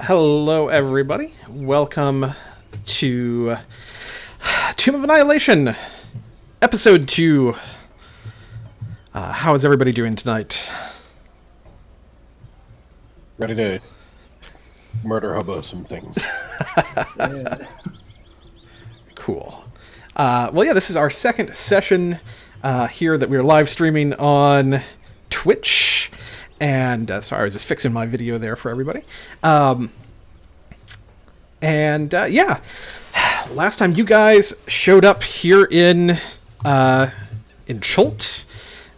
Hello, everybody. Welcome to Tomb of Annihilation, Episode 2. How is everybody doing tonight? Ready to murder hobo some things. Yeah. Cool. This is our second session here that we're live streaming on Twitch. And sorry, I was just fixing my video there for everybody. Last time you guys showed up here in Chult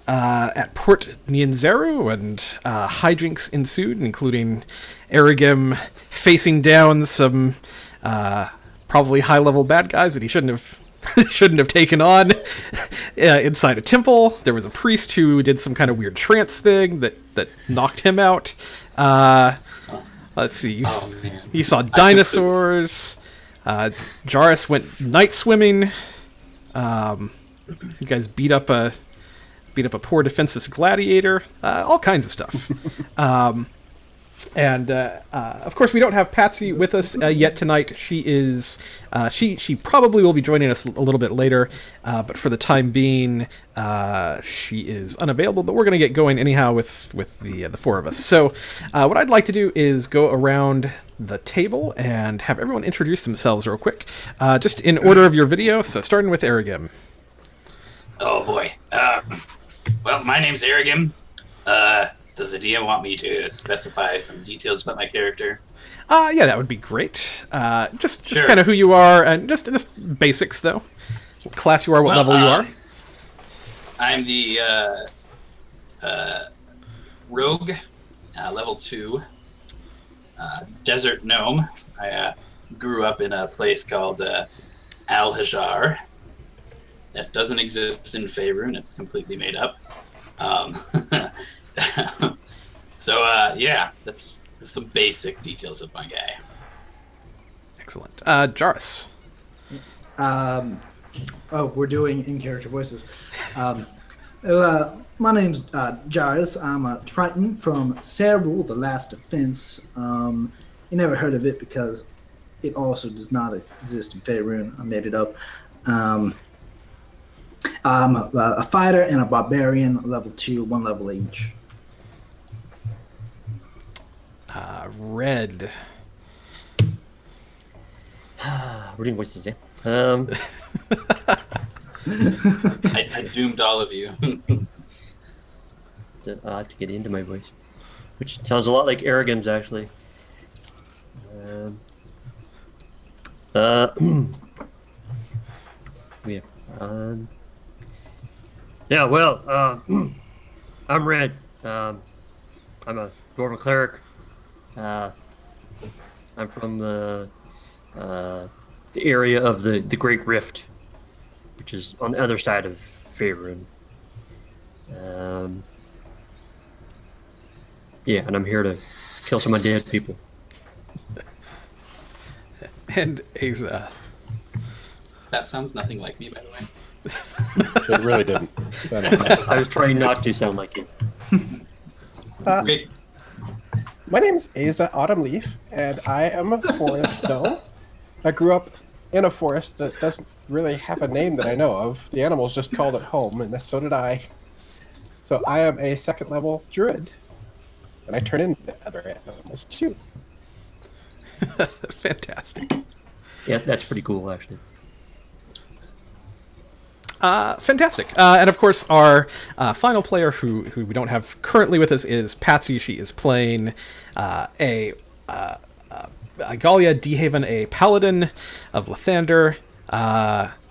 at Port Nyanzaru, and hijinks ensued, including Aragim facing down some probably high-level bad guys that he shouldn't have taken on inside a temple. There was a priest who did some kind of weird trance thing that knocked him out. Let's see. You saw dinosaurs. Jairus went night swimming. You guys beat up a poor defenseless gladiator. All kinds of stuff. Of course, we don't have Patsy with us yet tonight. She is, she probably will be joining us a little bit later, but for the time being, she is unavailable. But we're going to get going anyhow with the four of us. So, what I'd like to do is go around the table and have everyone introduce themselves real quick, just in order of your video. So, starting with Aragim. Oh boy. Well, my name's Aragim. Does the DM want me to specify some details about my character? Yeah, that would be great. Just Sure. kind of who you are, and just basics, though. What class you are, what level you are. I'm the rogue, level 2, desert gnome. I grew up in a place called Al-Hajar that doesn't exist in Faerun. It's completely made up. That's some basic details of my guy. Excellent. Jairus. We're doing in-character voices. My name's Jairus. I'm a Triton from Serul, the Last Defense. You never heard of it because it also does not exist in Faerun. I made it up. I'm a fighter and a barbarian, level 2, 1 level each. Red. We're doing voices, yeah. I doomed all of you. I have to get into my voice, which sounds a lot like Aragim's, actually. I'm Red. I'm a Dwarven cleric. I'm from the area of the Great Rift, which is on the other side of Faerun. And I'm here to kill some undead people. And Aza. That sounds nothing like me, by the way. It really didn't. I was trying not to sound like you. Great. My name's Aza Autumnleaf, and I am a forest gnome. I grew up in a forest that doesn't really have a name that I know of. The animals just called it home, and so did I. So I am a second level druid, and I turn into other animals too. Fantastic. Yeah, that's pretty cool, actually. Fantastic. And of course, our final player who we don't have currently with us is Patsy. She is playing a Galia Dehaven, a paladin of Lathander.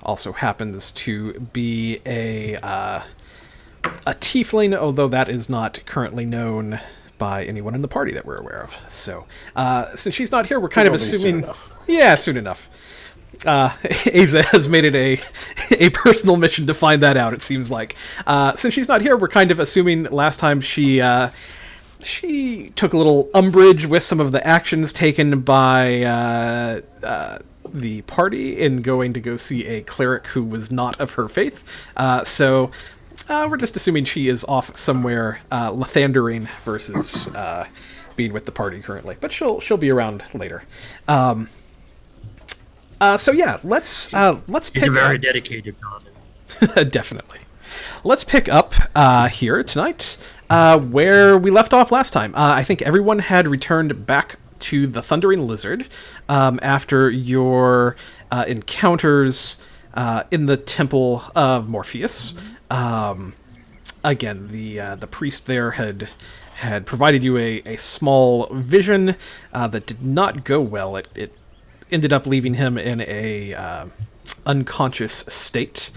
Also happens to be a tiefling, although that is not currently known by anyone in the party that we're aware of. So, since she's not here, we're kind of assuming... Soon enough. Aza has made it a personal mission to find that out, it seems like. Since she's not here, we're kind of assuming last time she took a little umbrage with some of the actions taken by the party in going to go see a cleric who was not of her faith. So we're just assuming she is off somewhere Lathandering versus being with the party currently, but she'll be around later. So yeah, let's He's pick a very up. dedicated Donovan. Definitely. Let's pick up here tonight where we left off last time. I think everyone had returned back to the Thundering Lizard after your encounters in the Temple of Morpheus. Again, the priest there had provided you a small vision that did not go well. It ended up leaving him in a unconscious state,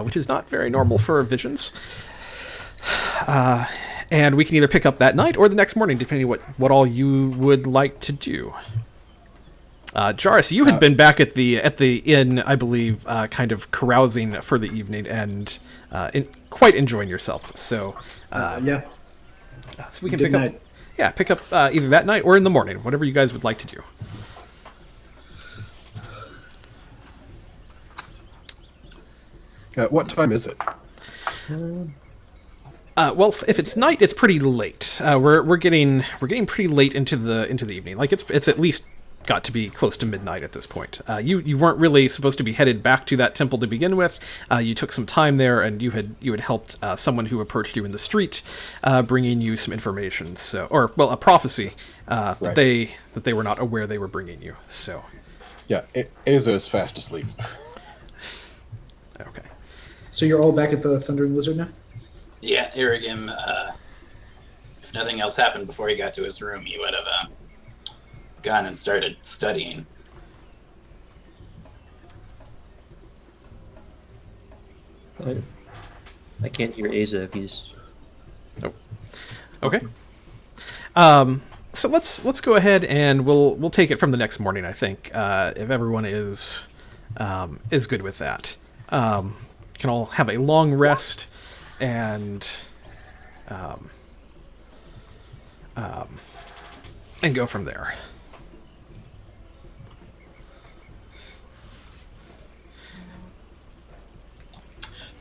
which is not very normal for visions. And we can either pick up that night or the next morning, depending what all you would like to do. Jairus, you had been back at the inn, I believe, kind of carousing for the evening and quite enjoying yourself. So, Yeah. so we can Good pick night. up, pick up either that night or in the morning, whatever you guys would like to do. What time is it? Well, if it's night, it's pretty late. We're getting pretty late into the evening. Like it's at least got to be close to midnight at this point. You weren't really supposed to be headed back to that temple to begin with. You took some time there, and you had helped someone who approached you in the street, bringing you some information. So, a prophecy Right. that they were not aware they were bringing you. So, Yeah, Asa is fast asleep. okay. So you're all back at the Thundering Lizard now? Yeah, Arigim, if nothing else happened before he got to his room, he would have gone and started studying. I can't hear Asa if he's... Okay. So let's go ahead and we'll take it from the next morning. I think if everyone is good with that, can all have a long rest and go from there.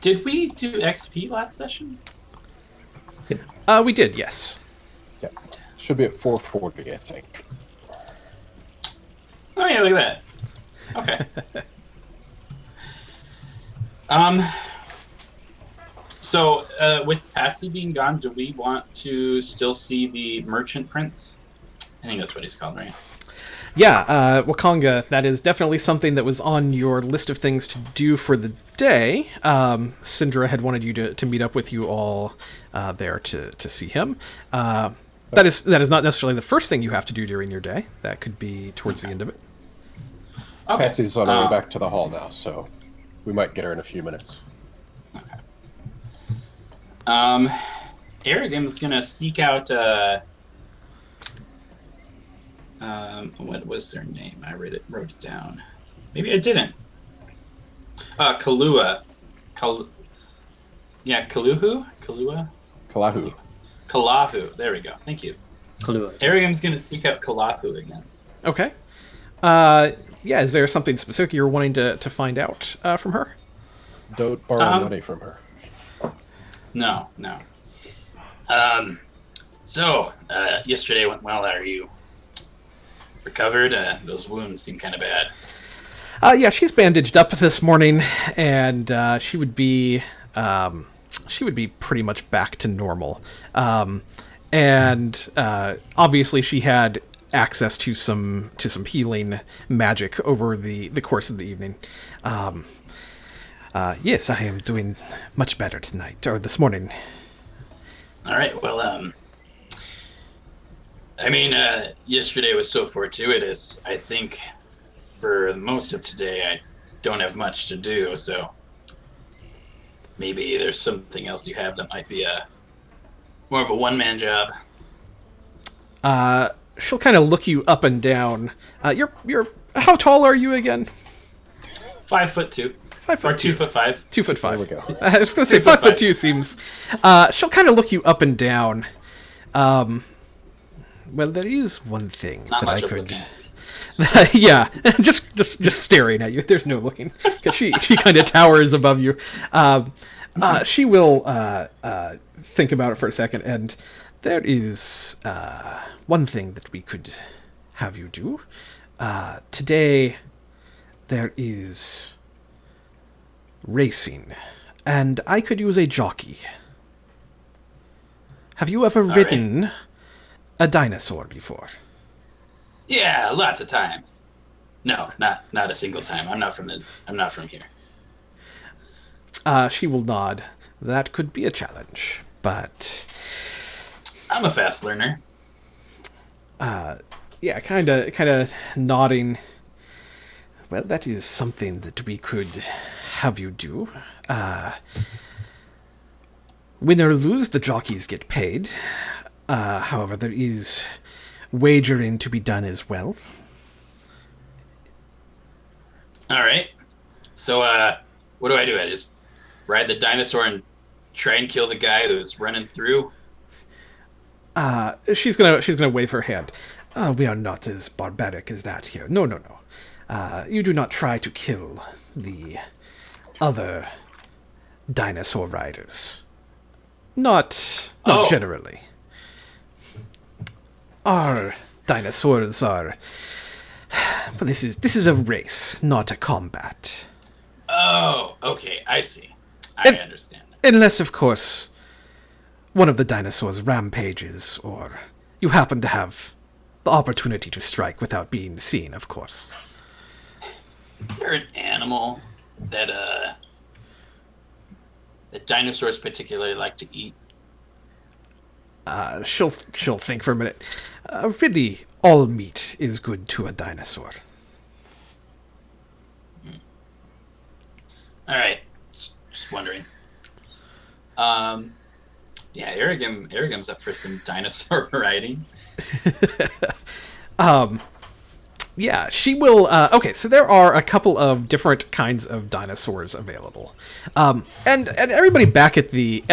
Did we do XP last session? We did, yes. Yeah, should be at 440, I think. Oh yeah, look at that. Okay. So, with Patsy being gone, do we want to still see the Merchant Prince? I think that's what he's called, right? Yeah, Wakanga, that is definitely something that was on your list of things to do for the day. Syndra had wanted you to meet up with you all there to see him. That is not necessarily the first thing you have to do during your day. That could be towards the end of it. Okay. Patsy's on her way back to the hall now, so we might get her in a few minutes. Arrogim's gonna seek out what was their name? I wrote it down. Maybe I didn't. Kalua. Kaluhu? Kalua? Kalahu. Kalahu. There we go. Thank you. Kalua. Arrogim's gonna seek out Kalahu again. Okay. Yeah, is there something specific you're wanting to find out from her? Don't borrow money from her. No. So, yesterday went well. Are you recovered? Those wounds seem kind of bad. Yeah, she's bandaged up this morning, and she would be pretty much back to normal. And obviously, she had access to some healing magic over the course of the evening. Yes, I am doing much better tonight, or this morning. All right. Well, I mean, yesterday was so fortuitous. I think for most of today, I don't have much to do. So maybe there's something else you have that might be more of a one-man job. She'll kind of look you up and down. You're how tall are you again? 5'2". 5'2". Or 2'5". 2'5". There we go. I was gonna say 5'2" seems. She'll kind of look you up and down. Well, there is one thing Not that much I of could. looking. Yeah, just staring at you. There's no looking because she kind of towers above you. She will think about it for a second, and There is one thing that we could have you do. Today, there is racing, and I could use a jockey. Have you ever ridden a dinosaur before? Yeah, lots of times. No, not a single time. I'm not from here. She will nod. That could be a challenge, but I'm a fast learner. yeah, kind of nodding. Well, that is something that we could have you do. Win or lose, the jockeys get paid. However, there is wagering to be done as well. All right. So, what do? I just ride the dinosaur and try and kill the guy who's running through? She's gonna wave her hand. We are not as barbaric as that here. No. You do not try to kill the other dinosaur riders. Not generally. Our dinosaurs are. But this is a race, not a combat. Oh, okay, I see. I understand. Unless, of course, one of the dinosaurs rampages, or you happen to have the opportunity to strike without being seen, of course. Is there an animal that dinosaurs particularly like to eat? She'll think for a minute. Really, all meat is good to a dinosaur. All right, just wondering. Yeah, Arigum's up for some dinosaur riding. Yeah, she will. Okay, so there are a couple of different kinds of dinosaurs available, and everybody back at the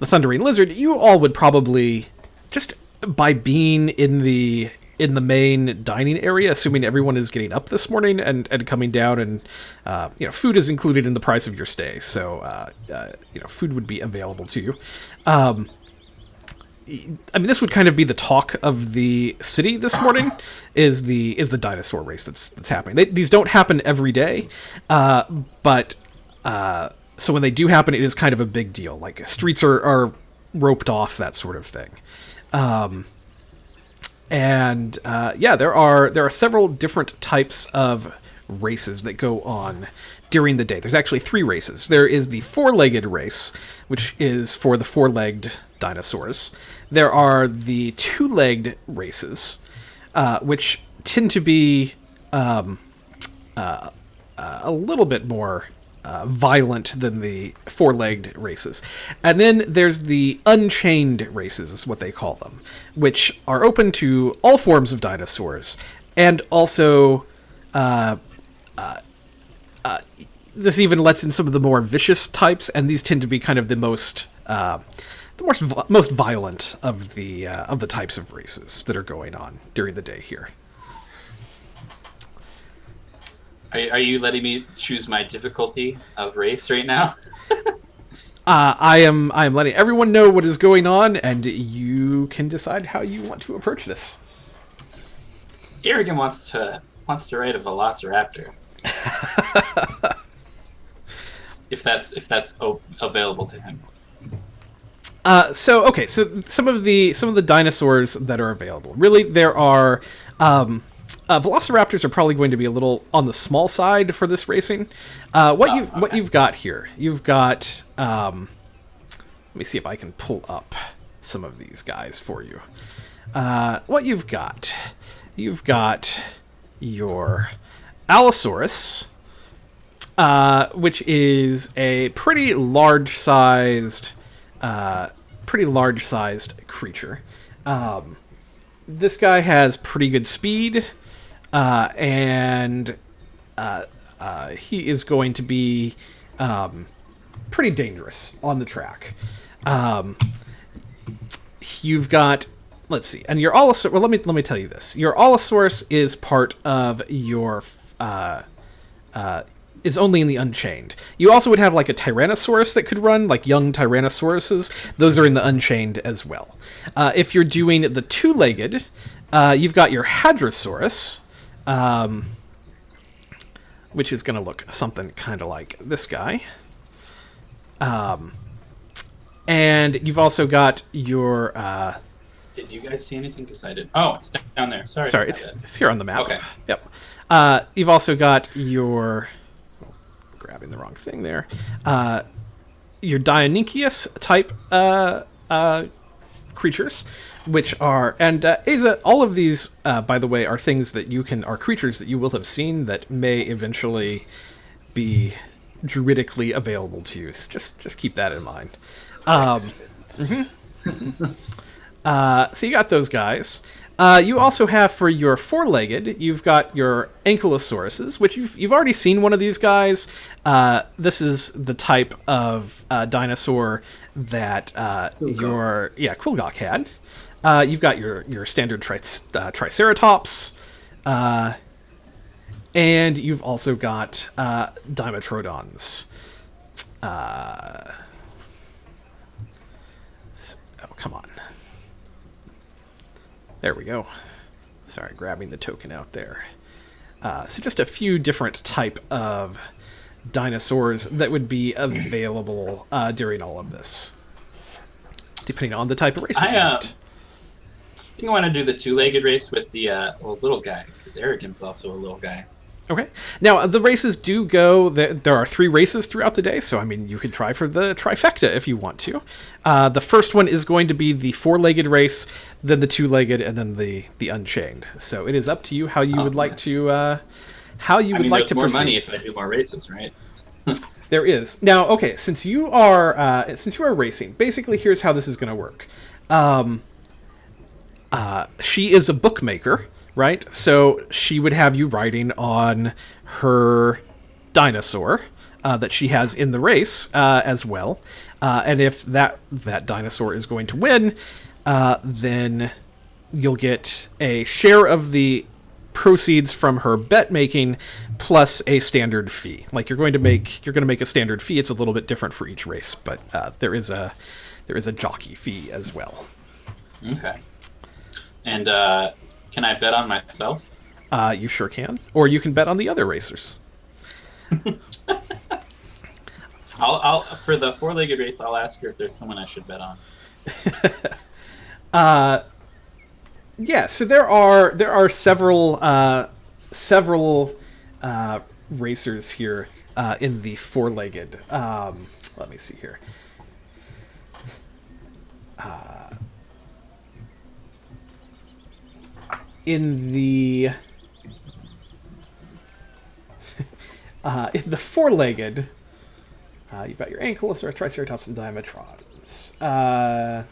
Thundering Lizard, you all would probably just by being in the main dining area, assuming everyone is getting up this morning and coming down, and food is included in the price of your stay, so food would be available to you. I mean, this would kind of be the talk of the city this morning. Is the dinosaur race that's happening? These don't happen every day, but so when they do happen, it is kind of a big deal. Like streets are roped off, that sort of thing. There are several different types of races that go on during the day. There's actually 3 races. There is the 4-legged race, which is for the 4-legged dinosaurs. There are the 2-legged races, which tend to be a little bit more violent than the 4-legged races. And then there's the unchained races, is what they call them, which are open to all forms of dinosaurs, and also this even lets in some of the more vicious types, and these tend to be kind of the most violent of the types of races that are going on during the day here. Are you letting me choose my difficulty of race right now? I am letting everyone know what is going on, and you can decide how you want to approach this. Arrogant wants to ride a velociraptor. if that's available to him. So some of the dinosaurs that are available. Really, there are velociraptors are probably going to be a little on the small side for this racing. What you've got here? You've got. Let me see if I can pull up some of these guys for you. What you've got? You've got your Allosaurus, which is a pretty large-sized creature. This guy has pretty good speed, and he is going to be pretty dangerous on the track. You've got, let's see, and your Allosaurus. Well, let me tell you this. Your Allosaurus is part of your is only in the Unchained. You also would have like a Tyrannosaurus that could run, like young Tyrannosauruses. Those are in the Unchained as well. If you're doing the two-legged, you've got your Hadrosaurus, which is going to look something kind of like this guy. And you've also got your... Did you guys see anything? Because I did. Oh, it's down there. Sorry. Sorry, it's here on the map. Okay. Yep. You've also got your... grabbing the wrong thing there. Your Deinonychus type creatures, which are... And Asa, all of these, by the way, are things that are creatures that you will have seen that may eventually be druidically available to you. So just keep that in mind. So you got those guys. You also have for your four-legged, you've got your Ankylosauruses, which you've already seen one of these guys. This is the type of dinosaur that Quilgok had. You've got your standard Triceratops, and you've also got Dimetrodons. Oh, come on. There we go. Sorry, grabbing the token out there. So just a few different type of dinosaurs that would be available during all of this, depending on the type of race. I think I want to do the two-legged race with the little guy, because Arrogim's also a little guy. Okay. Now, the races do go... There are 3 races throughout the day, so, I mean, you could try for the trifecta if you want to. The first one is going to be the 4-legged race, then the 2-legged, and then the Unchained. So it is up to you how you would like to There's more proceed. money if I do more races, right? There is. Now, okay, since you are racing, basically here's how this is going to work. She is a bookmaker, right? So she would have you riding on her dinosaur that she has in the race as well. And if that dinosaur is going to win, then you'll get a share of the proceeds from her bet making plus a standard fee. Like you're going to make a standard fee. It's a little bit different for each race, but there is a jockey fee as well. Okay. And can I bet on myself? You sure can. Or you can bet on the other racers. I'll for the 4-legged race, I'll ask her if there's someone I should bet on. Yeah, so there are several racers here in the 4-legged. Let me see here. In the 4-legged, you've got your Ankylosaurus, Triceratops, and Dimetrodons.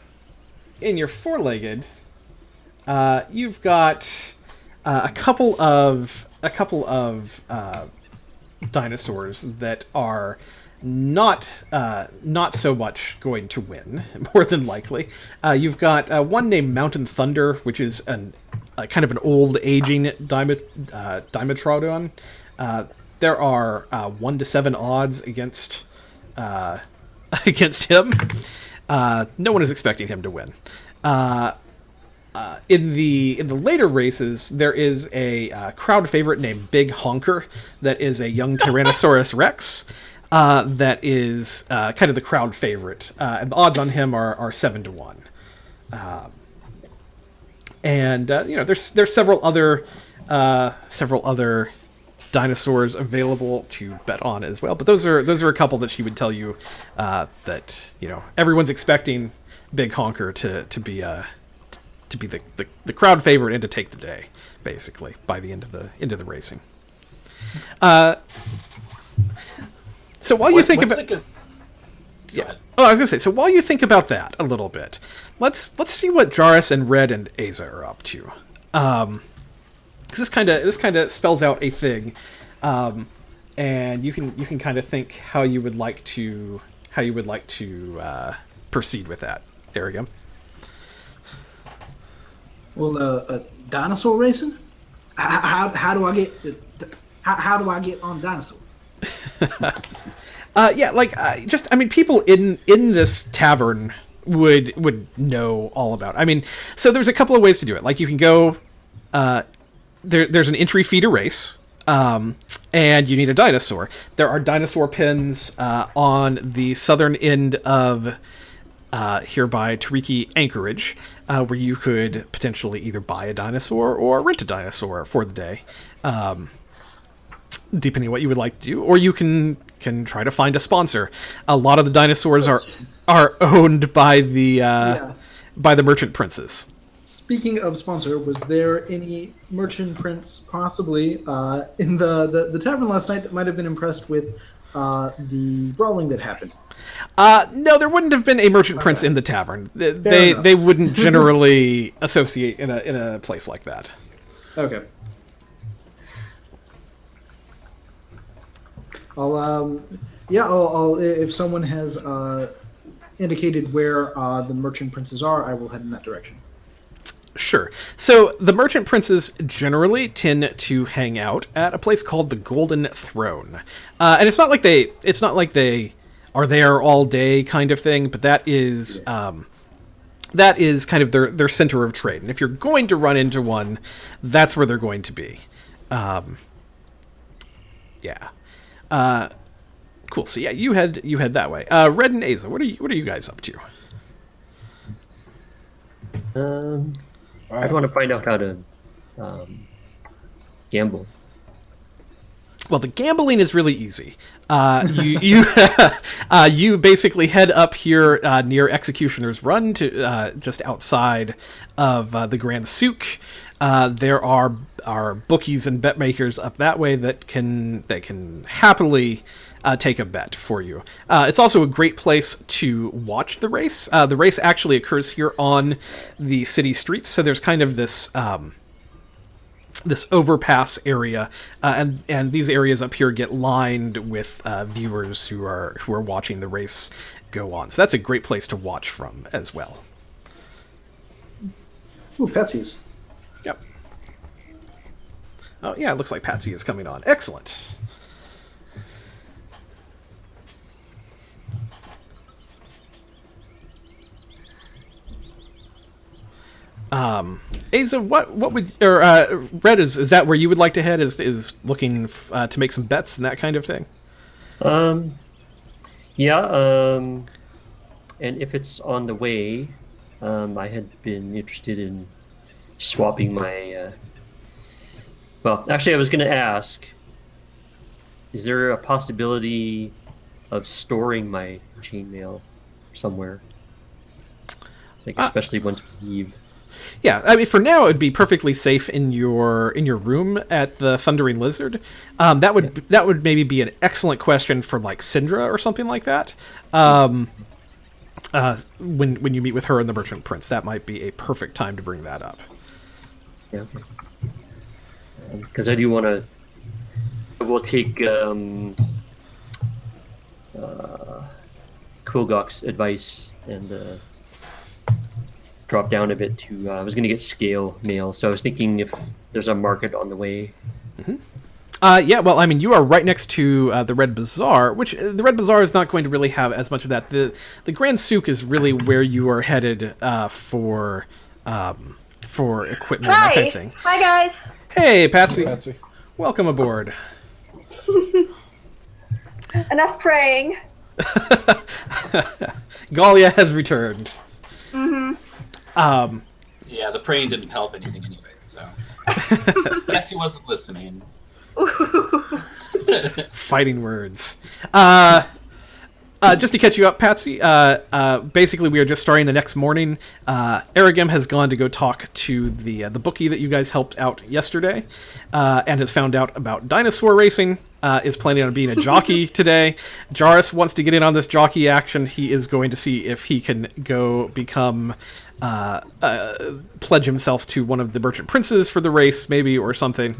In your 4-legged, you've got a couple of dinosaurs that are not so much going to win, more than likely. You've got one named Mountain Thunder, which is kind of an old aging Dimetrodon. There are 1 to 7 odds against him. No one is expecting him to win. In the later races, there is a crowd favorite named Big Honker that is a young Tyrannosaurus Rex. That is kind of the crowd favorite, and the odds on him are 7 to 1. And there's several other dinosaurs available to bet on as well. But those are a couple that she would tell you that everyone's expecting Big Honker to be the crowd favorite and to take the day, basically by the end of the racing. So while you think about I was gonna say, so while you think about that a little bit, let's see what Jarus and Red and Asa are up to, because this kind of spells out a thing, and you can kind of think how you would like to proceed with that. There we go. Well, dinosaur racing. How do I get on dinosaur? Just, I mean, people in this tavern would know all about it. I mean, so there's a couple of ways to do it. Like, you can go, there's an entry fee to race, and you need a dinosaur. There are dinosaur pens on the southern end of here by Tariki Anchorage, where you could potentially either buy a dinosaur or rent a dinosaur for the day, depending on what you would like to do. Or you can try to find a sponsor. A lot of the dinosaurs are owned by the merchant princes. Speaking of sponsor, was there any merchant prince possibly in the tavern last night that might have been impressed with the brawling that happened? No, there wouldn't have been a merchant prince in the tavern. They wouldn't generally associate in a place like that. Okay. I'll if someone has indicated where the merchant princes are, I will head in that direction. Sure. So the merchant princes generally tend to hang out at a place called the Golden Throne, and it's not like they are there all day kind of thing, but that is kind of their center of trade. And if you're going to run into one, that's where they're going to be. Cool. So yeah, you head that way. Red and Aza, what are you guys up to? I'd want to find out how to gamble. Well, the gambling is really easy. You basically head up here near Executioner's Run to just outside of the Grand Souk. There are bookies and bet makers up that way that can happily take a bet for you. It's also a great place to watch the race. The race actually occurs here on the city streets, so there's kind of this overpass area, and these areas up here get lined with viewers who are watching the race go on. So that's a great place to watch from as well. Ooh, Patsy's. Yep. Oh yeah, it looks like Patsy is coming on. Excellent. Aza, what would Red is that where you would like to head? Is looking to make some bets and that kind of thing? And if it's on the way, I had been interested in swapping my. Well, actually, I was going to ask: is there a possibility of storing my chainmail somewhere, especially once we leave? Yeah, I mean, for now, it would be perfectly safe in your room at the Thundering Lizard. That would maybe be an excellent question for like Syndra or something like that. When you meet with her and the Merchant Prince, that might be a perfect time to bring that up. Yeah, because I do want to. We'll take Quilgok's advice and. Drop down a bit to I was going to get scale mail, so I was thinking if there's a market on the way. Mm-hmm. Yeah, well, I mean, you are right next to the Red Bazaar, which the Red Bazaar is not going to really have as much of that. The Grand Souk is really where you are headed for equipment and that kind of thing. Hi guys. Hey, Patsy. Hey, Patsy. Welcome aboard. Enough praying. Galia has returned. Mm-hmm. Yeah, the praying didn't help anything anyways, so guess he wasn't listening. Fighting words. Just to catch you up, Patsy, basically we are just starting the next morning. Aragem has gone to go talk to the bookie that you guys helped out yesterday, and has found out about dinosaur racing, is planning on being a jockey today. Jarrus wants to get in on this jockey action. He is going to see if he can go become... pledge himself to one of the merchant princes for the race, maybe, or something.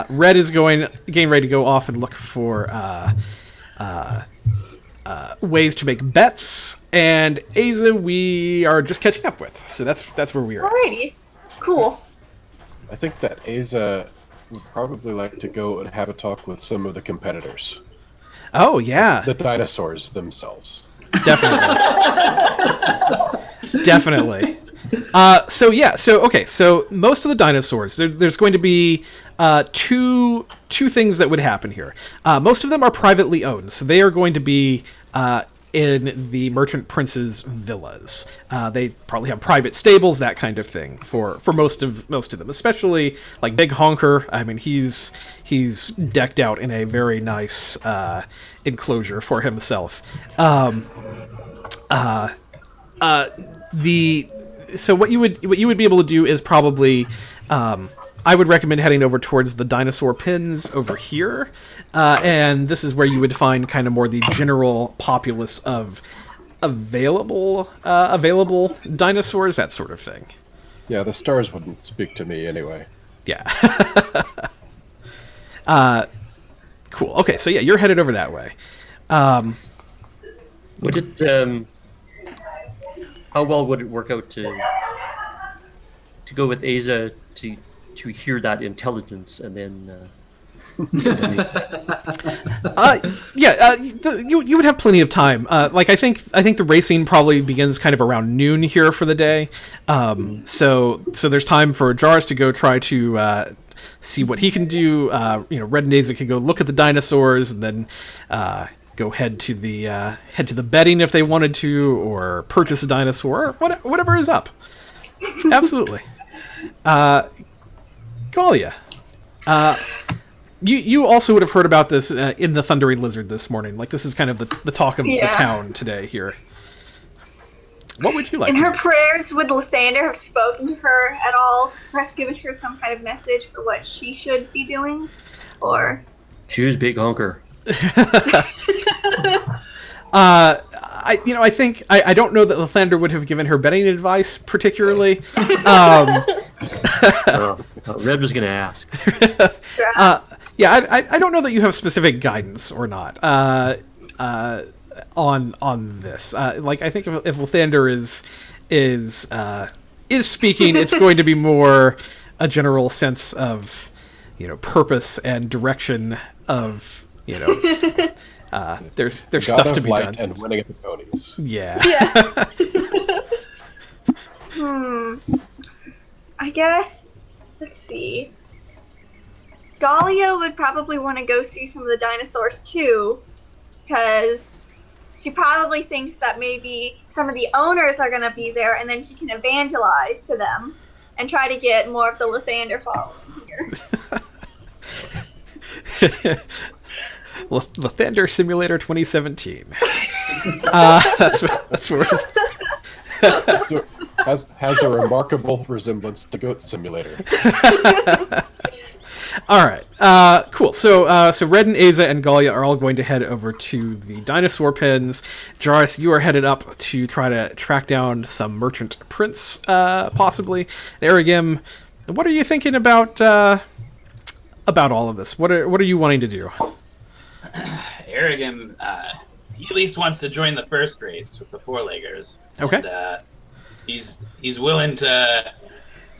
Red is getting ready to go off and look for ways to make bets, and Aza we are just catching up with. So that's where we are. Alrighty, cool. I think that Aza would probably like to go and have a talk with some of the competitors. Oh yeah, The dinosaurs themselves. definitely. Definitely. So most of the dinosaurs, there's going to be two things that would happen here. Most of them are privately owned, so they are going to be in the merchant prince's villas. They probably have private stables, that kind of thing, for most of them, especially like Big Honker. I mean, he's decked out in a very nice enclosure for himself. So what you would be able to do is probably, I would recommend heading over towards the dinosaur pens over here, and this is where you would find kind of more the general populace of available dinosaurs, that sort of thing. Yeah, the stars wouldn't speak to me anyway. Yeah. Cool. Okay, so yeah, you're headed over that way. Would it? How well would it work out to go with Aza to hear that intelligence and then? You would have plenty of time. Like I think the racing probably begins kind of around noon here for the day. So there's time for Jarvis to go try to see what he can do. Red and Aza can go look at the dinosaurs and then go head to the betting if they wanted to, or purchase a dinosaur, or whatever is up. Absolutely. Galia, you also would have heard about this in the Thundery Lizard this morning. Like, this is kind of the talk of the town today here. What would you like? In to her do? prayers, would Lathander have spoken to her at all? Perhaps given her some kind of message for what she should be doing, or Choose Big Honker. I don't know that Lathander would have given her betting advice particularly. Red was going to ask. I don't know that you have specific guidance or not on this. Like, I think if Lathander is speaking, it's going to be more a general sense of purpose and direction of there's God stuff of to be light done. and winning at the ponies. Yeah. I guess, let's see. Galia would probably want to go see some of the dinosaurs too, because she probably thinks that maybe some of the owners are going to be there, and then she can evangelize to them and try to get more of the Lathander following here. Lathander Simulator 2017. That's where. has a remarkable resemblance to Goat Simulator. All right, cool. So Red and Aza and Galia are all going to head over to the dinosaur pens. Jarvis, you are headed up to try to track down some merchant prince, possibly. Arigim, what are you thinking about all of this? What are you wanting to do? Arrogant, he at least wants to join the first race with the four-leggers. Okay. And, he's willing to.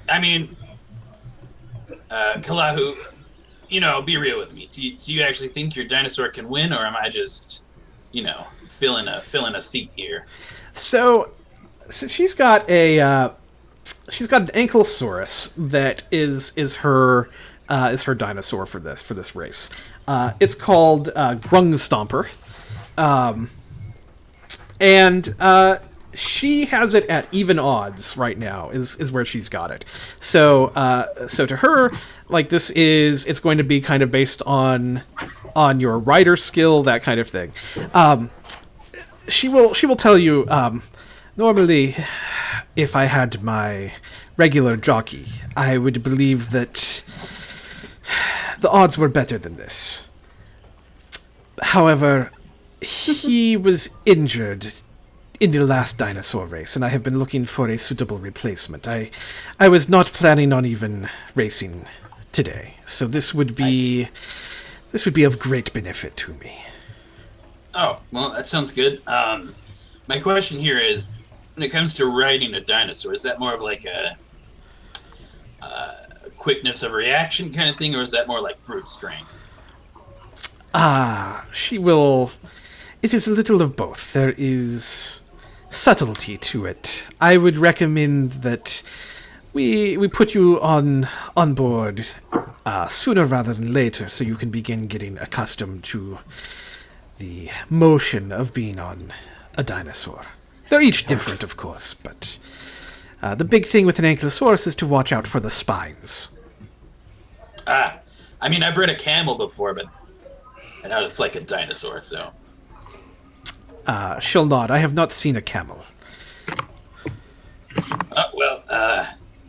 I mean, Kalahu, be real with me. Do you actually think your dinosaur can win, or am I just, filling a seat here? So she's got an Ankylosaurus that is her dinosaur for this race. It's called Grung Stomper, and she has it at even odds right now. Is where she's got it. So to her, like, it's going to be kind of based on your rider skill, that kind of thing. She will tell you. Normally, if I had my regular jockey, I would believe that the odds were better than this. However, he was injured in the last dinosaur race, and I have been looking for a suitable replacement. I was not planning on even racing today, so this would be of great benefit to me. Oh, well, that sounds good. My question here is, when it comes to riding a dinosaur, is that more of like a quickness of reaction kind of thing, or is that more like brute strength? She will... It is a little of both. There is subtlety to it. I would recommend that we put you on board sooner rather than later, so you can begin getting accustomed to the motion of being on a dinosaur. They're each different, of course, but the big thing with an ankylosaurus is to watch out for the spines. I mean, I've rid a camel before, but I know it's like a dinosaur, so... She'll nod. I have not seen a camel.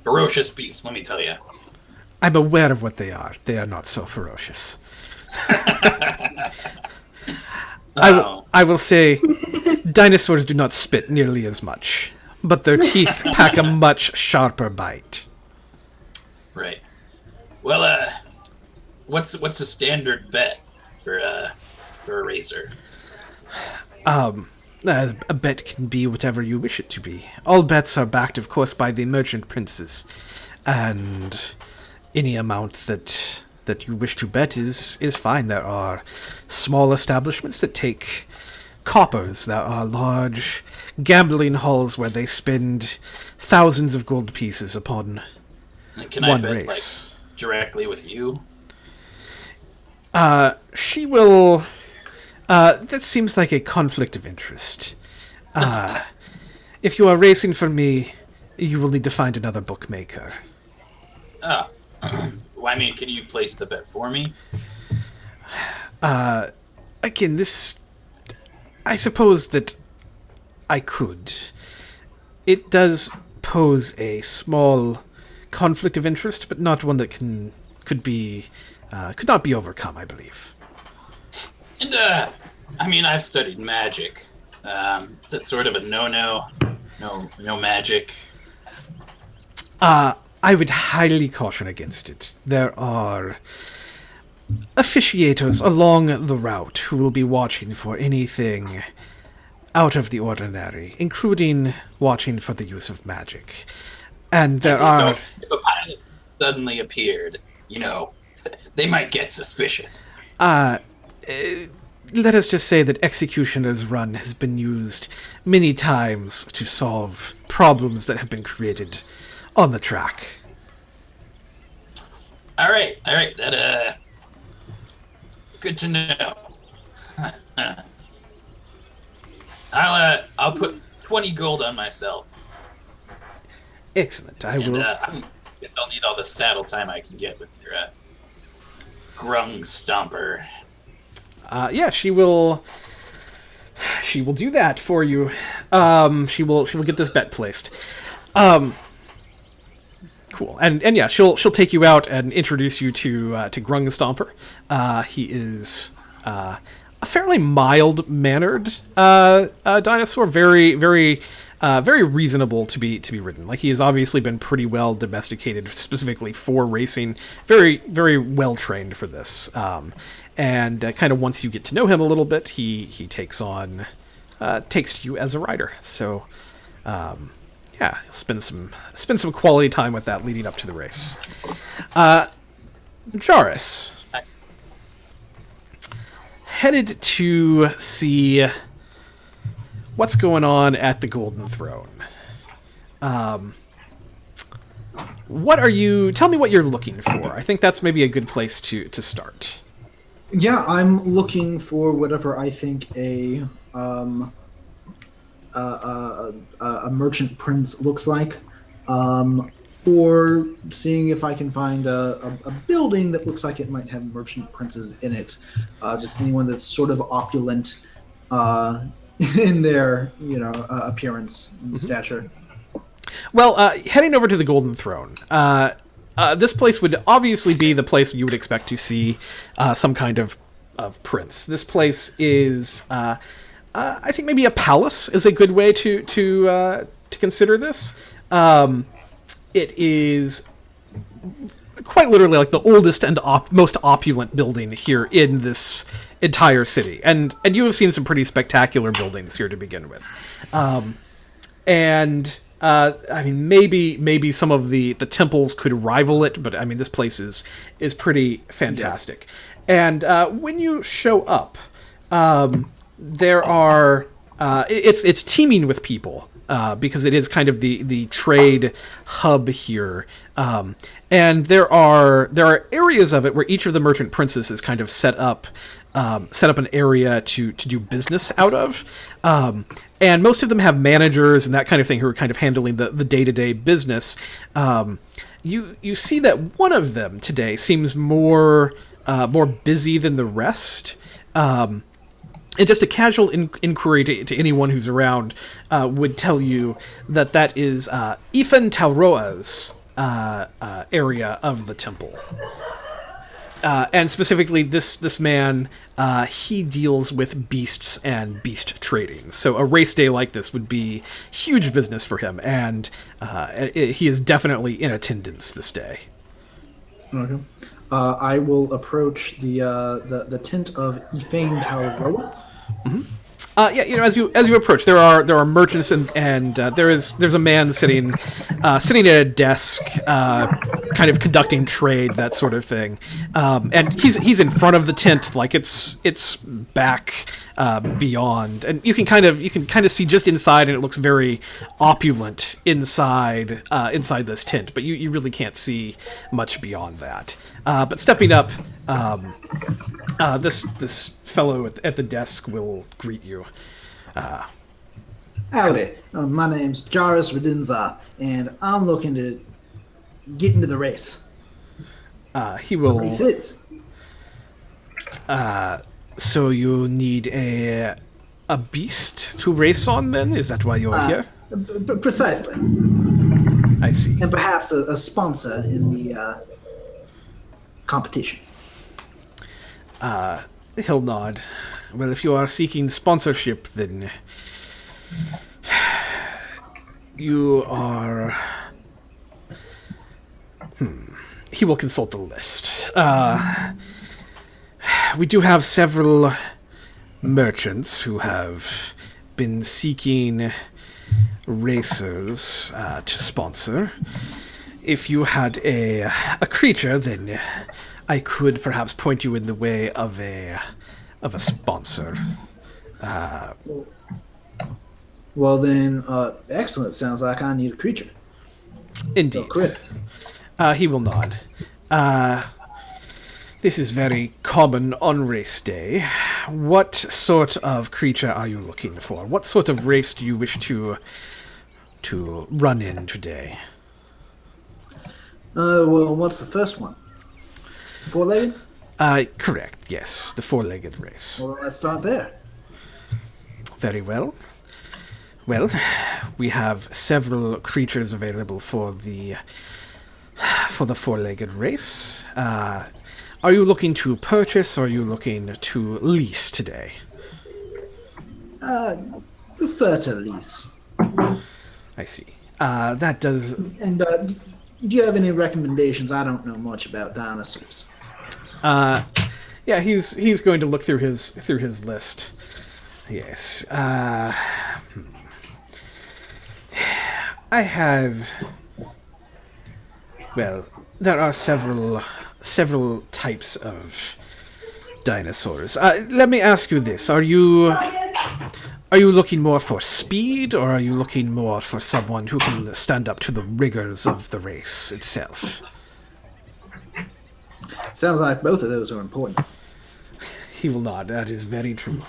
Ferocious beast, let me tell you. I'm aware of what they are. They are not so ferocious. I will say, dinosaurs do not spit nearly as much, but their teeth pack a much sharper bite. Right. Well, what's the standard bet for a racer? A bet can be whatever you wish it to be. All bets are backed, of course, by the merchant princes, and any amount that you wish to bet is fine. There are small establishments that take coppers. There are large gambling halls where they spend thousands of gold pieces upon Can one I bet, race. like, directly with you? She will... that seems like a conflict of interest. If you are racing for me, you will need to find another bookmaker. Oh. Well, I mean, can you place the bet for me? Again, this... I suppose that I could. It does pose a small conflict of interest, but not one that could not be overcome, I believe. And, I mean, I've studied magic. Is it sort of a no magic? I would highly caution against it. There are officiators along the route who will be watching for anything out of the ordinary, including watching for the use of magic. And there are... So if a pilot suddenly appeared, they might get suspicious. Let us just say that Executioner's Run has been used many times to solve problems that have been created on the track. All right. That good to know. I'll put 20 gold on myself. Excellent. I will. I guess I'll need all the saddle time I can get with your grung stomper. Yeah, she will do that for you. She will get this bet placed. Cool. And yeah, she'll take you out and introduce you to Grung Stomper. He is a fairly mild-mannered dinosaur, very reasonable to be ridden. Like, he has obviously been pretty well domesticated specifically for racing. Very, very well trained for this. And kind of once you get to know him a little bit, he takes to you as a rider. So, yeah, spend some quality time with that leading up to the race. Jairus, headed to see what's going on at the Golden Throne. Tell me what you're looking for. I think that's maybe a good place to start. Yeah, I'm looking for whatever I think a merchant prince looks like, or seeing if I can find a building that looks like it might have merchant princes in it. Just anyone that's sort of opulent in their appearance and stature. Well, heading over to the Golden Throne, this place would obviously be the place you would expect to see some kind of prince. This place is, I think maybe a palace is a good way to consider this. It is quite literally like the oldest and most opulent building here in this entire city, and you have seen some pretty spectacular buildings here to begin with. And I mean, maybe some of the temples could rival it, but I mean, this place is pretty fantastic. Yeah. And when you show up, there are it's teeming with people. Because it is kind of the trade hub here, and there are areas of it where each of the merchant princes is kind of set up an area to do business out of, and most of them have managers and that kind of thing who are kind of handling the day-to-day business. You see that one of them today seems more busy than the rest. And just a casual inquiry to anyone who's around would tell you that is Ifan Talroa's area of the temple. And specifically, this man, he deals with beasts and beast trading. So a race day like this would be huge business for him, and he is definitely in attendance this day. Okay. I will approach the tent of Ifane Talroa. Mm-hmm. As you approach, there are merchants and there's a man sitting at a desk, kind of conducting trade, that sort of thing. And he's in front of the tent, like it's back beyond, and you can kind of see just inside, and it looks very opulent inside this tent, but you really can't see much beyond that. But stepping up, this fellow at the desk will greet you. Howdy, my name's Jairus Redinza, and I'm looking to get into the race. He will. Races. So you need a beast to race on, then? Is that why you're here? Precisely. I see. And perhaps a sponsor in the competition. He'll nod. Well, if you are seeking sponsorship, then you are... He will consult the list. We do have several merchants who have been seeking racers to sponsor. If you had a creature, then I could perhaps point you in the way of a sponsor. Well then, excellent. Sounds like I need a creature. Indeed. He will nod. This is very common on race day. What sort of creature are you looking for? What sort of race do you wish to run in today? Well, what's the first one? Four-legged? Correct, yes. The four-legged race. Well, let's start there. Very well. Well, we have several creatures available for the four-legged race. Are you looking to purchase, or are you looking to lease today? Prefer to lease. I see. That does... And do you have any recommendations? I don't know much about dinosaurs. Yeah, he's going to look through his list. Yes. I have... Well, there are several types of dinosaurs. Let me ask you this: Are you looking more for speed, or are you looking more for someone who can stand up to the rigors of the race itself? Sounds like both of those are important. He will nod. That is very true.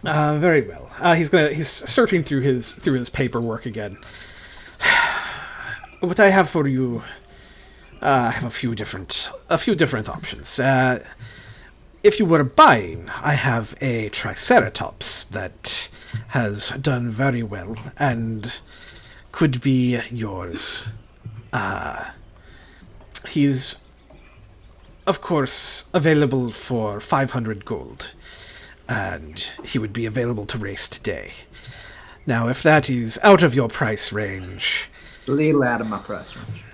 Very well. He's searching through his paperwork again. What I have for you, I have a few different options. If you were buying, I have a Triceratops that has done very well and could be yours. He's, of course, available for 500 gold, and he would be available to race today. Now, if that is out of your price range... It's a little out of my price range.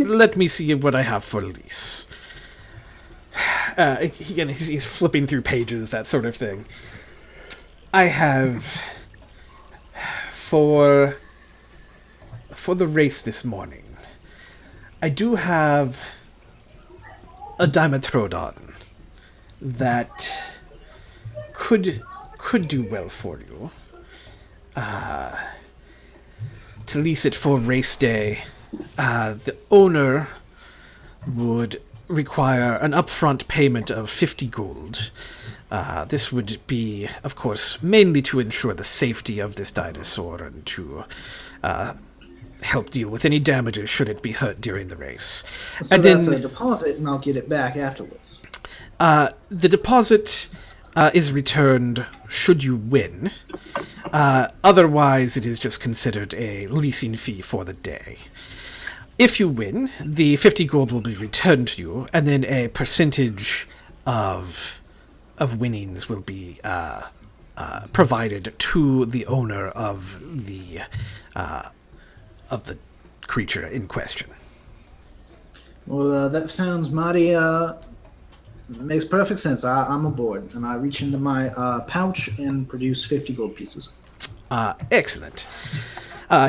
Let me see what I have for lease. He's flipping through pages, that sort of thing. I have for the race this morning, I do have a Dimetrodon that could do well for you. To lease it for race day, the owner would require an upfront payment of 50 gold. This would be, of course, mainly to ensure the safety of this dinosaur and to help deal with any damages should it be hurt during the race. So and that's then, a deposit, and I'll get it back afterwards. the deposit is returned should you win. Otherwise, it is just considered a leasing fee for the day. If you win, the 50 gold will be returned to you, and then a percentage of winnings will be provided to the owner of the creature in question. Well, that sounds mighty. Makes perfect sense. I'm aboard, and I reach into my pouch and produce 50 gold pieces. Excellent.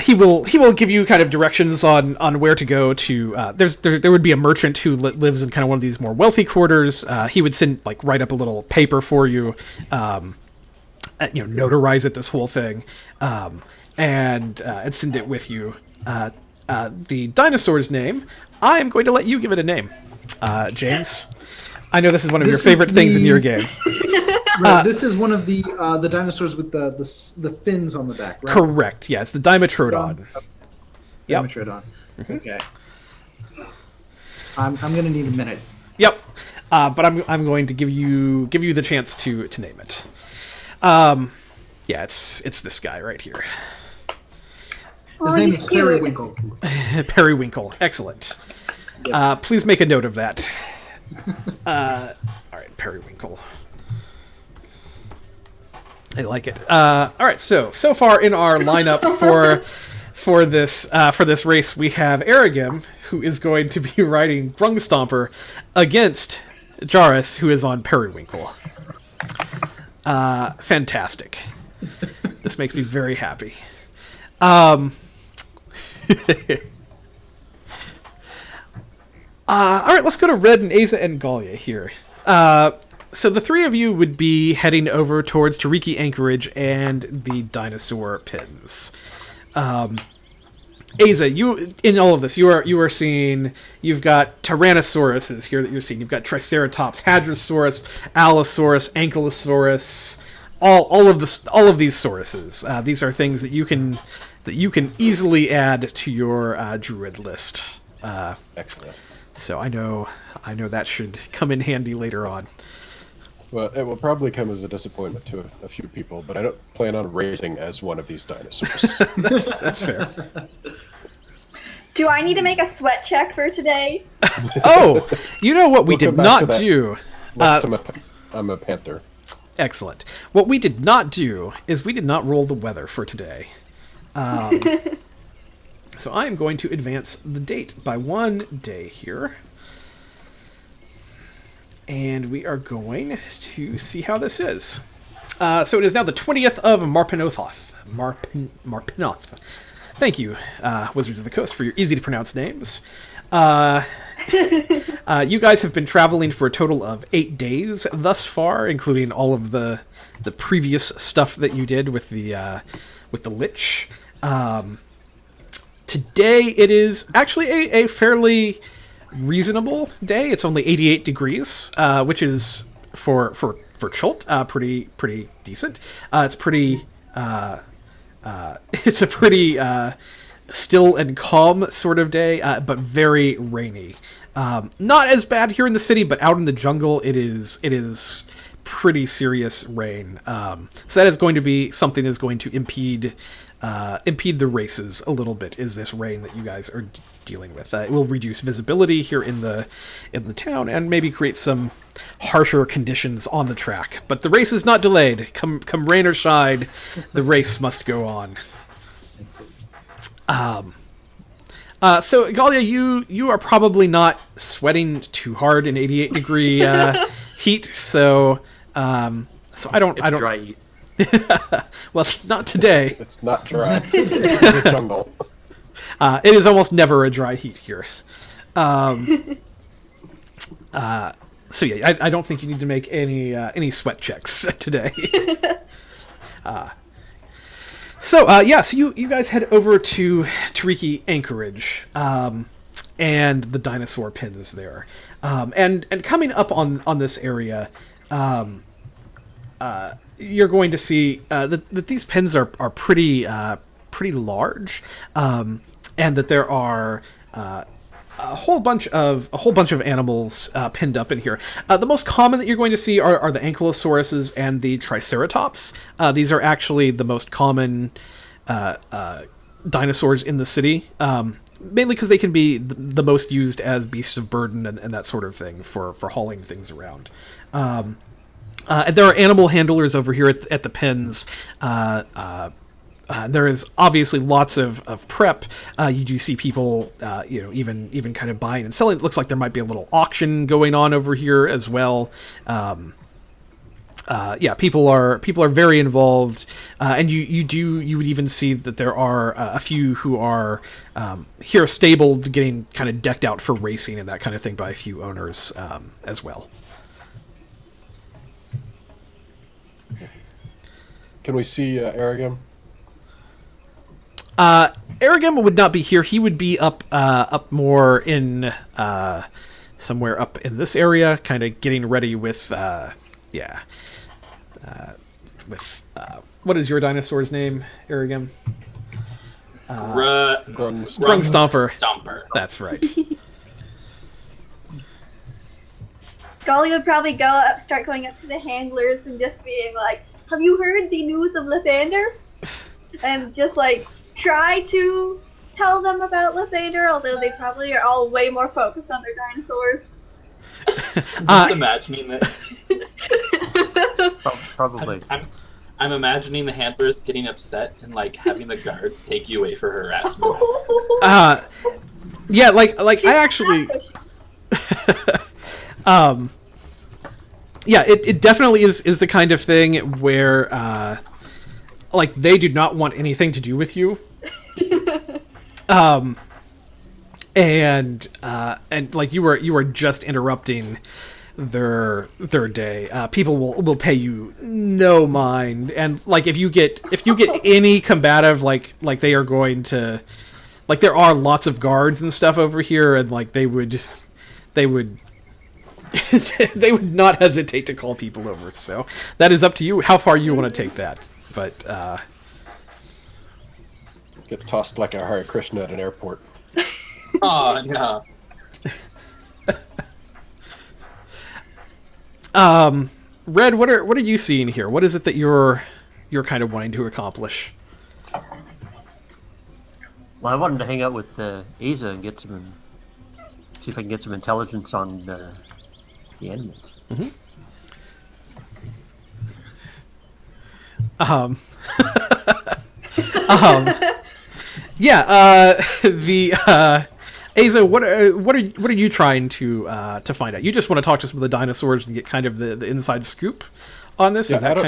He will give you kind of directions on where to go to. There would be a merchant who lives in kind of one of these more wealthy quarters. He would write up a little paper for you, notarize it, this whole thing, and send it with you. The dinosaur's name, I am going to let you give it a name, James. I know this is one of your favorite things in your game. Right, this is one of the dinosaurs with the fins on the back, right? Correct. Yeah, it's the Dimetrodon. Yep. Dimetrodon. Okay. I'm gonna need a minute. Yep. But I'm going to give you the chance to name it. Yeah, it's this guy right here. His name is Periwinkle. Periwinkle. Excellent. Yep. Please make a note of that. All right, Periwinkle. I like it. All right, so far in our lineup for this race, we have Aragim, who is going to be riding Grungstomper against Jairus, who is on Periwinkle. Fantastic. This makes me very happy. All right, let's go to Red and Asa and Galia here. So the three of you would be heading over towards Tariki Anchorage and the dinosaur pens. Asa, you in all of this, you are seeing. You've got Tyrannosauruses here that you're seeing. You've got Triceratops, Hadrosaurus, Allosaurus, Ankylosaurus, all of these sauruses. These are things that you can easily add to your druid list. Excellent. So I know that should come in handy later on. Well, it will probably come as a disappointment to a few people, but I don't plan on racing as one of these dinosaurs. That's fair. Do I need to make a sweat check for today? Oh, you know what we did not do? Next time I'm a panther. Excellent. What we did not do is we did not roll the weather for today. So I am going to advance the date by 1 day here. And we are going to see how this is. So it is now the 20th of Marpinoth. Marpinoth. Thank you, Wizards of the Coast, for your easy-to-pronounce names. You guys have been traveling for a total of 8 days thus far, including all of the previous stuff that you did with the Lich. Today it is actually a fairly reasonable day. It's only 88 degrees, which is for Chult pretty decent. It's a pretty still and calm sort of day, but very rainy. Not as bad here in the city, but out in the jungle it is pretty serious rain. So that is going to be something that's going to impede the races a little bit, is this rain that you guys are dealing with. It will reduce visibility here in the town and maybe create some harsher conditions on the track. But the race is not delayed. Come rain or shine, the race must go on. So Galia, you are probably not sweating too hard in 88 degree heat. So I don't dry heat. Well, not today. It's not dry. It's the jungle. It is almost never a dry heat here. So yeah, I don't think you need to make any sweat checks today. So you guys head over to Tariki Anchorage, and the dinosaur pins there, and coming up on this area, you're going to see that these pins are pretty large, and that there are a whole bunch of animals pinned up in here. The most common that you're going to see are the ankylosauruses and the triceratops. These are actually the most common dinosaurs in the city, mainly because they can be the most used as beasts of burden and that sort of thing for hauling things around. And there are animal handlers over here at the pens. There is obviously lots of prep. You do see people, even kind of buying and selling. It looks like there might be a little auction going on over here as well. People are very involved, and you would even see that there are a few who are here stabled, getting kind of decked out for racing and that kind of thing by a few owners as well. Can we see Aragam? Aragam would not be here. He would be up more in somewhere up in this area, kind of getting ready with what is your dinosaur's name, Aragam? Grung Stomper. That's right. Golly would probably start going up to the handlers and just being like, "Have you heard the news of Lathander?" And just like try to tell them about Lathander, although they probably are all way more focused on their dinosaurs. Just imagining that. Probably. I'm imagining the handlers getting upset and like having the guards take you away for harassment. Yeah, like I actually. Yeah, it definitely is the kind of thing where like they do not want anything to do with you. And like you were just interrupting their day. People will pay you no mind, and like if you get any combative, like they are going to, like there are lots of guards and stuff over here, and like they would they would not hesitate to call people over. So that is up to you how far you want to take that. But get tossed like a Hare Krishna at an airport. Oh no. Red, what are you seeing here? What is it that you're kind of wanting to accomplish? Well, I wanted to hang out with Asa and see if I can get some intelligence on the animals. Mm-hmm. Asa, what are you trying to find out? You just want to talk to some of the dinosaurs and get kind of the inside scoop on this? Yeah, is that I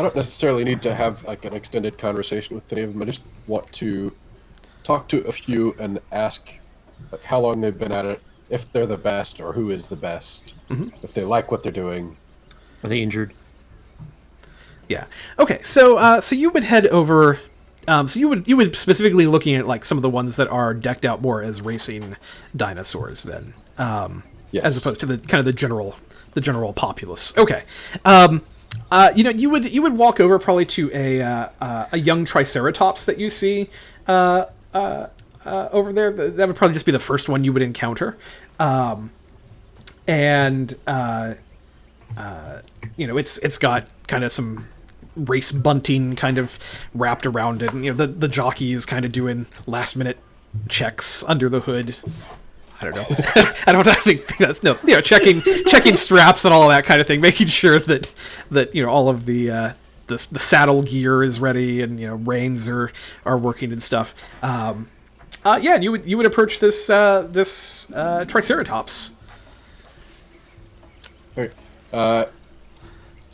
don't necessarily need to have like an extended conversation with any of them. I just want to talk to a few and ask like, how long they've been at it, if they're the best or who is the best, if they like what they're doing. Are they injured? Yeah. Okay. So you would head over. So you would specifically looking at like some of the ones that are decked out more as racing dinosaurs then, yes, as opposed to the kind of the general populace. Okay. You would walk over probably to a young Triceratops that you see over there. That would probably just be the first one you would encounter, it's got kind of some race bunting kind of wrapped around it, and the jockey is kind of doing last minute checks under the hood. I don't know. I don't think that's checking straps and all that kind of thing, making sure that all of the saddle gear is ready and reins are working and stuff. And you would approach this Triceratops. Okay.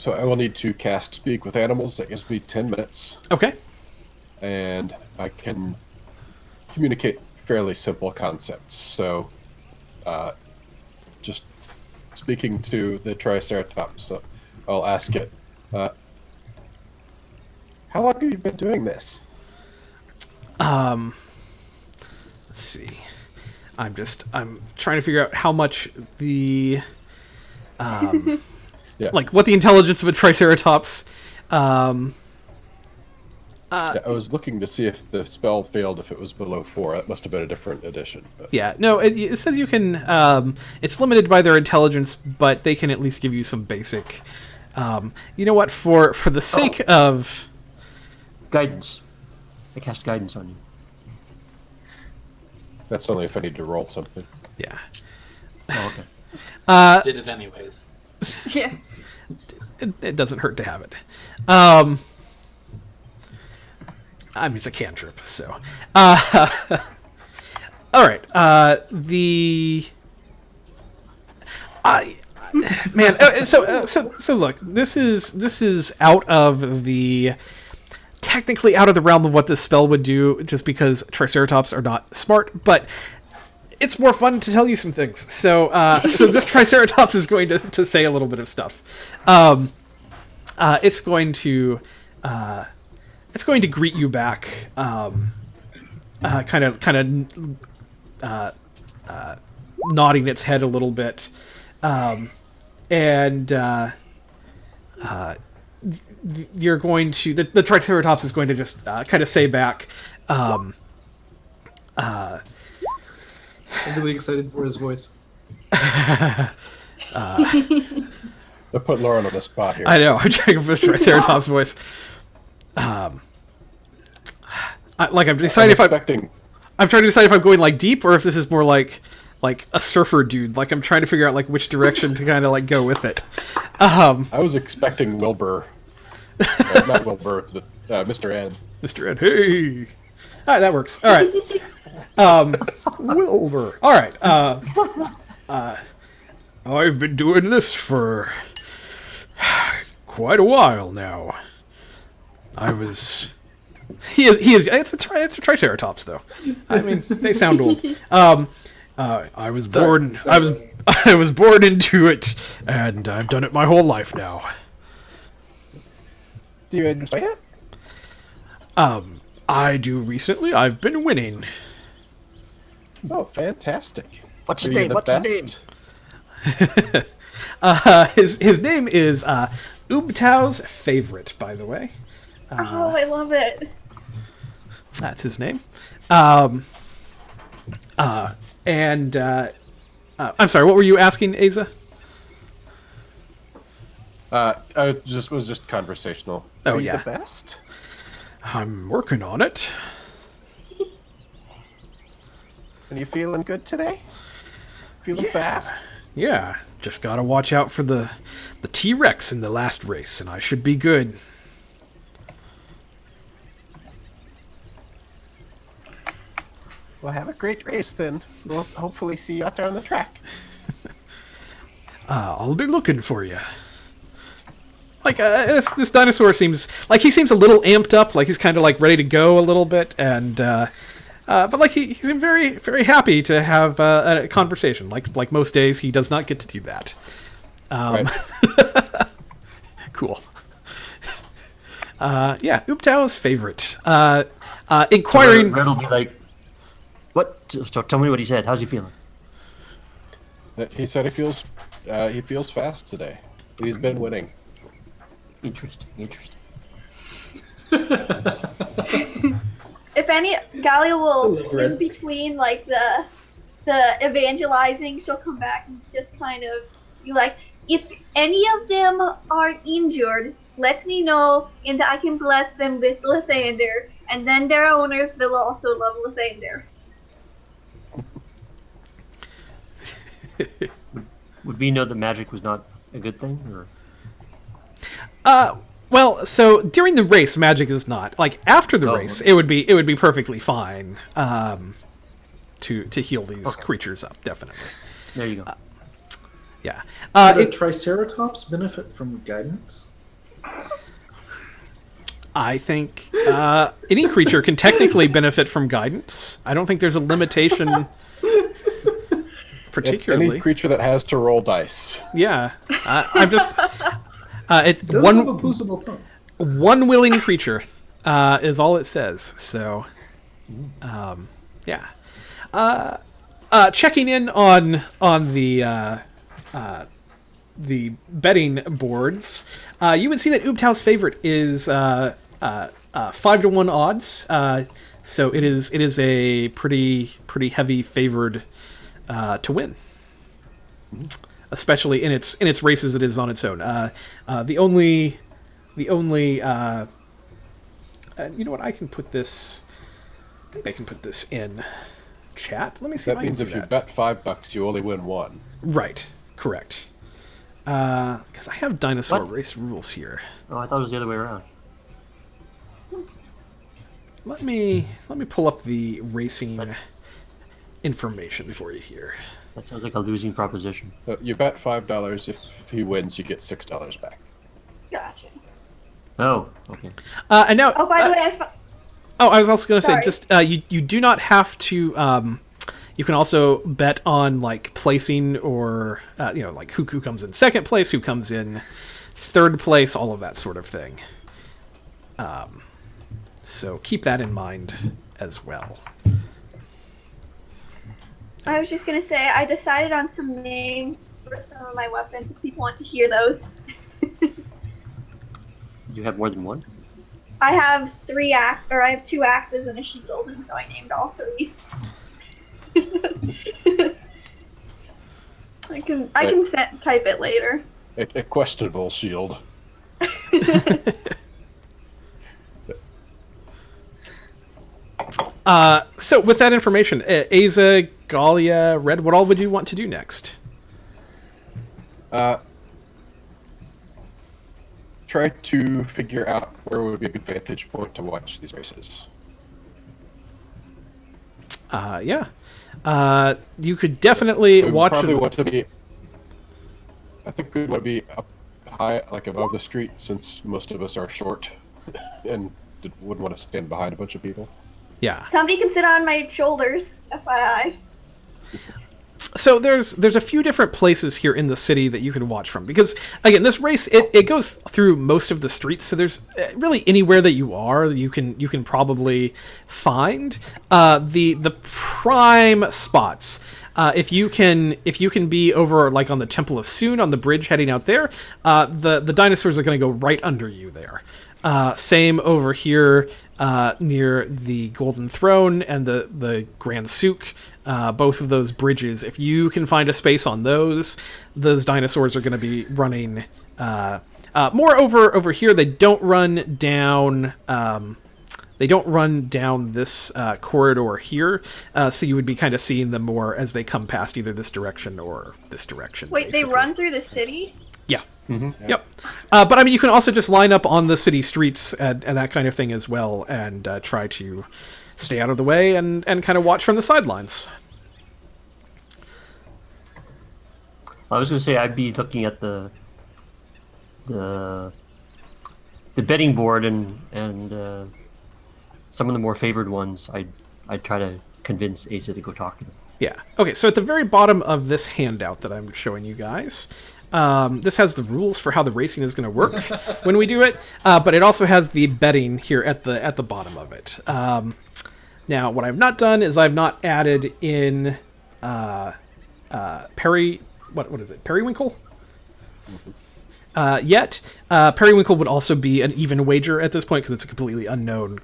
So I will need to cast Speak with Animals. That gives me 10 minutes. Okay. And I can communicate fairly simple concepts. So just speaking to the Triceratops, I'll ask it, how long have you been doing this? Let's see. I'm trying to figure out how much the like what the intelligence of a Triceratops. Yeah, I was looking to see if the spell failed if it was below 4. That must have been a different edition. But. Yeah, no, it says you can. It's limited by their intelligence, but they can at least give you some basic. You know what? For the sake of Guidance. I cast guidance on you. That's only if I need to roll something. yeah, Oh, okay. Did it anyways. Yeah. it doesn't hurt to have it. I mean, it's a cantrip, so. All right. Man. So look. This is out of the. Technically out of the realm of what this spell would do, just because Triceratops are not smart, but it's more fun to tell you some things. So this Triceratops is going to say a little bit of stuff. It's going to greet you back, kind of nodding its head a little bit, and you're going to the Triceratops is going to just kind of say back. I'm really excited for his voice. I put Lauren on the spot here. I know. I'm trying to put Triceratops' voice. I'm deciding I'm trying to decide if I'm going like deep or if this is more like a surfer dude. Like I'm trying to figure out like which direction to kind of like go with it. I was expecting Wilbur. Not Wilbur, Mr. N. Mr. N. Hey. All right, that works. All right. Wilbur. All right. I've been doing this for quite a while now. He is. It's a Triceratops, though. I mean, they sound old. I was born. I was born into it, and I've done it my whole life now. Do you enjoy it? I do recently. I've been winning. Oh, fantastic! What's Are his you name? the What's his name? best? His name is Ubtau's favorite, by the way. Oh, I love it. That's his name. I'm sorry. What were you asking, Asa? I was just conversational. Oh, Are you yeah. the best? I'm working on it. And you feeling good today? Feeling fast? Yeah, just gotta watch out for the T-Rex in the last race, and I should be good. Well, have a great race then. We'll hopefully see you out there on the track. I'll be looking for you. Like, this dinosaur seems like he seems a little amped up, like he's kind of like ready to go a little bit, and but like he's very, very happy to have a conversation. Like most days, he does not get to do that. Right. Cool. Yeah, Ubtau's favorite. Inquiring. Red will be like, what? So tell me what he said. How's he feeling? He said he feels fast today. He's been winning. Interesting. If any, Galia will, in between like the evangelizing, she'll come back and just kind of be like, if any of them are injured, let me know, and I can bless them with Lathander, and then their owners will also love Lathander. Would we know that magic was not a good thing, or? Well, so during the race, magic is not. Like after the race, okay. it would be perfectly fine to heal these creatures up. Definitely. There you go. Yeah. Do the Triceratops benefit from guidance? I think any creature can technically benefit from guidance. I don't think there's a limitation particularly. Any creature that has to roll dice. Yeah. I'm just... It doesn't have a boostable thumb. One willing creature is all it says. So, yeah. Checking in on the betting boards, you would see that Oobtow's favorite is 5-1 odds. So it is a pretty heavy favored to win, especially in its races. It is on its own. The only you know what, I can put this. I think I can put this in chat. Let me see. That means if you bet $5, you only win one. Right. Correct. Because I have Dinosaur Race rules here. Oh, I thought it was the other way around. Let me pull up the racing information for you here. That sounds like a losing proposition. You bet $5. If he wins, you get $6 back. Gotcha. Oh, okay. And now. Oh, by the way, I was also going to say, Sorry. just you do not have to. You can also bet on like placing or like who comes in second place, who comes in third place, all of that sort of thing. So keep that in mind as well. I was just gonna say I decided on some names for some of my weapons. If people want to hear those, You have more than one? I have I have 2 axes and a shield, and so I named all 3. I can type it later. A questionable shield. So with that information, Aza, Galia, Red, what all would you want to do next? Try to figure out where would be a good vantage point to watch these races. Yeah. You could definitely We watch. probably want to be. I think we want to be up high, like above the street, since most of us are short, and wouldn't want to stand behind a bunch of people. Yeah. Somebody can sit on my shoulders, FYI. So there's a few different places here in the city that you can watch from, because again, this race it goes through most of the streets, so there's really anywhere that you are you can probably find the prime spots. If you can be over like on the Temple of Soon on the bridge heading out there, the dinosaurs are going to go right under you there. Same over here near the Golden Throne and the Grand Souk. Both of those bridges, if you can find a space on those dinosaurs are going to be running more over here. They don't run down. They don't run down this corridor here, so you would be kind of seeing them more as they come past either this direction or this direction. Wait, basically. they run through the city? Yeah. Mm-hmm. Yep. But I mean, you can also just line up on the city streets and that kind of thing as well, and try to stay out of the way and kind of watch from the sidelines. I was going to say I'd be looking at the betting board and some of the more favored ones. I'd try to convince Asa to go talk to them. Yeah. Okay, so at the very bottom of this handout that I'm showing you guys, this has the rules for how the racing is going to work when we do it, but it also has the betting here at the bottom of it. Now, what I've not done is I've not added in what is it? Periwinkle? Yet. Periwinkle would also be an even wager at this point because it's a completely unknown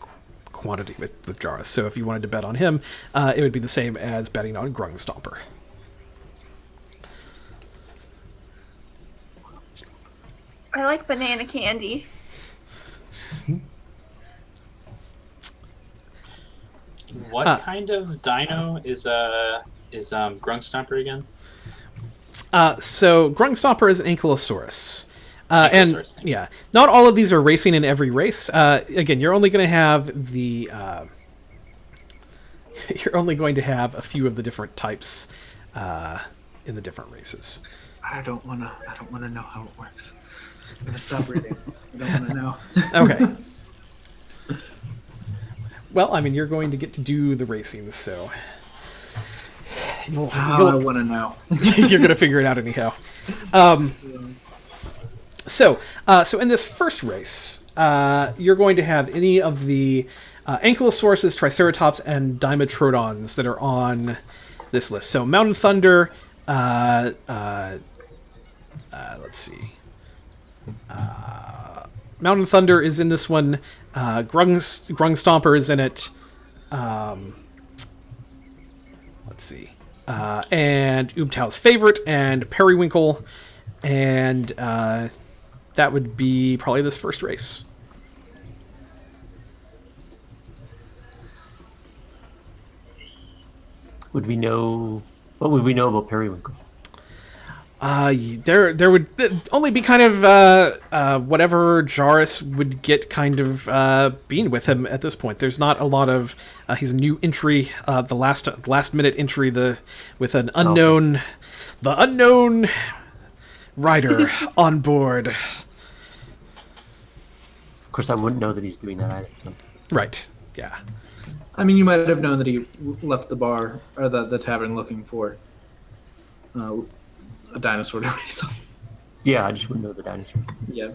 quantity with Jarrus. So if you wanted to bet on him, it would be the same as betting on Grungstomper. I like banana candy. What kind of dino is Grungstomper again? So Grungstomper is an Ankylosaurus. And yeah, not all of these are racing in every race. Again, you're only going to have you're only going to have a few of the different types in the different races. I don't wanna know how it works. I'm gonna stop reading. I don't want to know. Okay. Well, I mean, you're going to get to do the racing, so I want to know. you're going to figure it out anyhow. So in this first race, you're going to have any of the Ankylosauruses, Triceratops, and Dimetrodons that are on this list. So Mountain Thunder, let's see. Mountain Thunder is in this one. Grung Stomper is in it. Let's see. And Ubtau's Favorite and Periwinkle. And that would be probably this first race. What would we know about Periwinkle? There would only be kind of whatever Jarus would get kind of being with him at this point. There's not a lot of he's a new entry, the last minute entry, with an unknown, the unknown rider on board. Of course, I wouldn't know that he's doing that either. So. Right. Yeah. I mean, you might have known that he left the bar or the tavern looking for a dinosaur to race on. Yeah, I just wouldn't know the dinosaur. Yeah.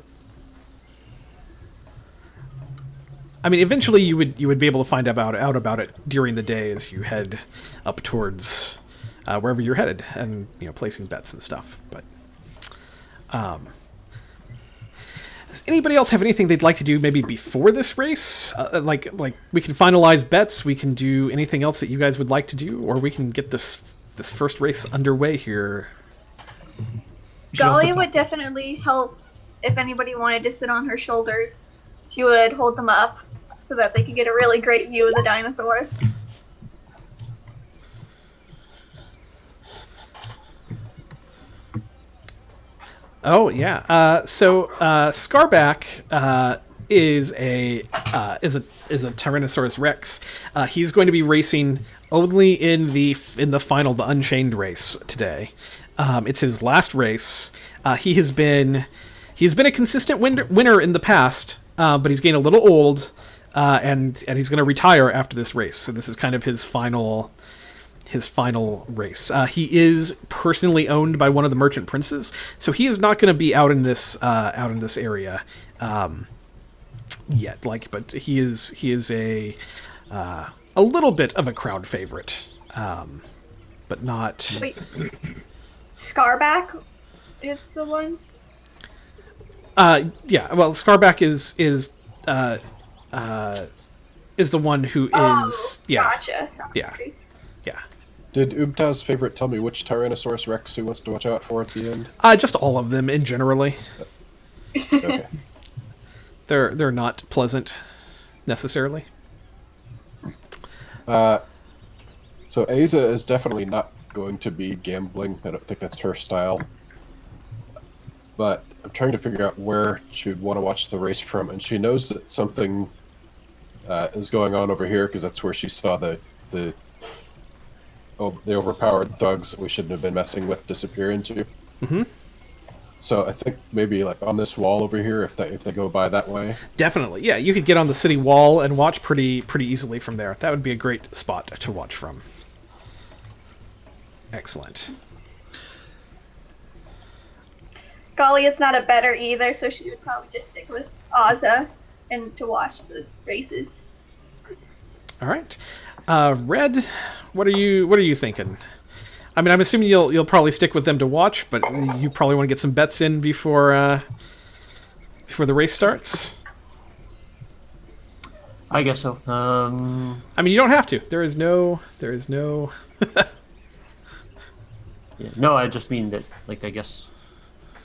I mean, eventually you would be able to find out about it during the day as you head up towards wherever you're headed, and placing bets and stuff. But does anybody else have anything they'd like to do maybe before this race? Like we can finalize bets, we can do anything else that you guys would like to do, or we can get this first race underway here. Golly would definitely help if anybody wanted to sit on her shoulders. She would hold them up so that they could get a really great view of the dinosaurs. Oh yeah. So Scarback is a Tyrannosaurus Rex. He's going to be racing only in the final, the Unchained race today. It's his last race. He's been a consistent winner in the past, but he's getting a little old, and he's going to retire after this race. So this is kind of his final race. He is personally owned by one of the merchant princes, so he is not going to be out in this area yet. But he is a little bit of a crowd favorite, but not. Wait, Scarback is the one. Yeah. Well, Scarback is the one who is. Yeah. Gotcha. Sorry. Yeah. Yeah. Did Ubtau's Favorite tell me which Tyrannosaurus Rex he wants to watch out for at the end? Just all of them in generally. Okay. They're not pleasant necessarily. So Aza is definitely not going to be gambling. I don't think that's her style. But I'm trying to figure out where she would want to watch the race from, and she knows that something is going on over here because that's where she saw the overpowered thugs that we shouldn't have been messing with disappear into. Mm-hmm. So I think maybe like on this wall over here, if they go by that way. Definitely, yeah. You could get on the city wall and watch pretty easily from there. That would be a great spot to watch from. Excellent. Golly is not a better either, so she would probably just stick with Aza and to watch the races. All right, Red. What are you thinking? I mean, I'm assuming you'll probably stick with them to watch, but you probably want to get some bets in before the race starts. I guess so. I mean, you don't have to. There is no. Yeah, no, I just mean that, like, I guess,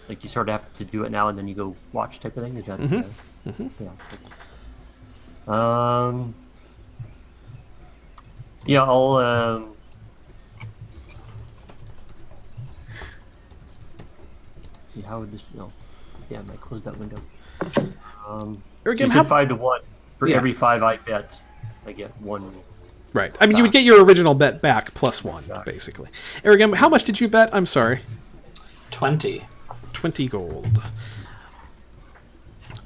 like, you sort of have to do it now and then you go watch type of thing. Is that? Mm-hmm. Mm-hmm. Yeah. Yeah, I'll. See, how would this? No. Yeah, I might close that window. So you said 5 to 1 for every 5 I bet. I get 1. Right. I mean, you would get your original bet back plus 1, basically. Arrogam, how much did you bet? I'm sorry. 20. 20 gold.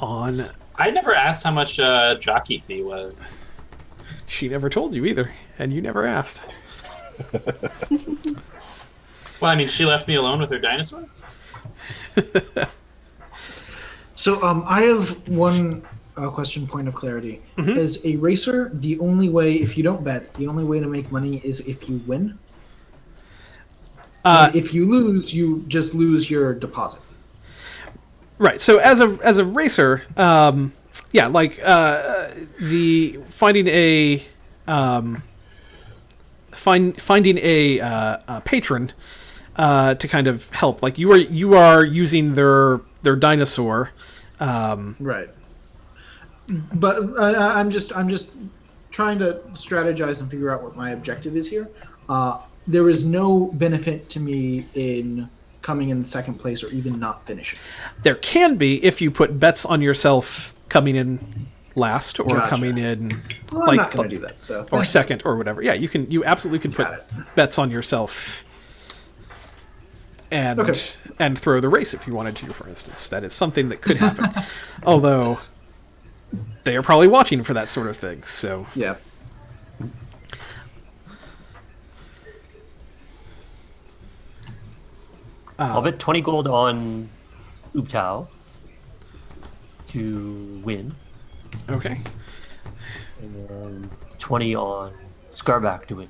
on. I never asked how much jockey fee was. She never told you either, and you never asked. Well, I mean, she left me alone with her dinosaur? So I have one question, point of clarity. As a racer, the only way, if you don't bet, the only way to make money is if you win. And if you lose, you just lose your deposit. Right. So as a racer, yeah, like the finding a finding a patron to kind of help. Like you are using their dinosaur. Right. But I'm just trying to strategize and figure out what my objective is here. There is no benefit to me in coming in second place or even not finishing. There can be if you put bets on yourself coming in last or Gotcha. coming in Well, I'm not going to do that. So or second or whatever. Yeah, you absolutely could put Got it. bets on yourself and and throw the race if you wanted to, for instance. That is something that could happen. Although they are probably watching for that sort of thing. So yeah. I'll bet 20 gold on Ubtao to win, okay. and then 20 on Scarback to win.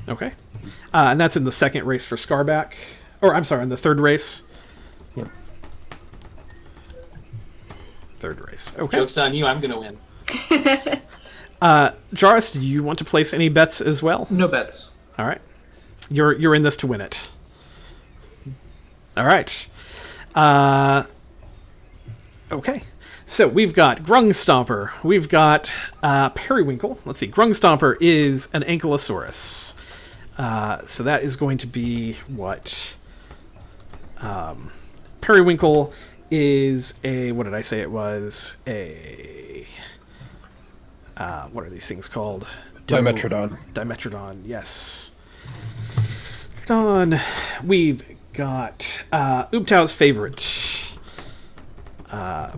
Okay. And that's in the second race for Scarback. Or, I'm sorry, in the third race. Yep. Third race. Okay. Joke's on you, I'm going to win. Jarvis, do you want to place any bets as well? No bets. All right. You're in this to win it. All right. Okay. So we've got Grungstomper. We've got Periwinkle. Let's see. Grungstomper is an Ankylosaurus. So that is going to be what? Periwinkle is a... What did I say it was? A... what are these things called? Dimetrodon. Dimetrodon, yes. We've got Ubtao's favorite,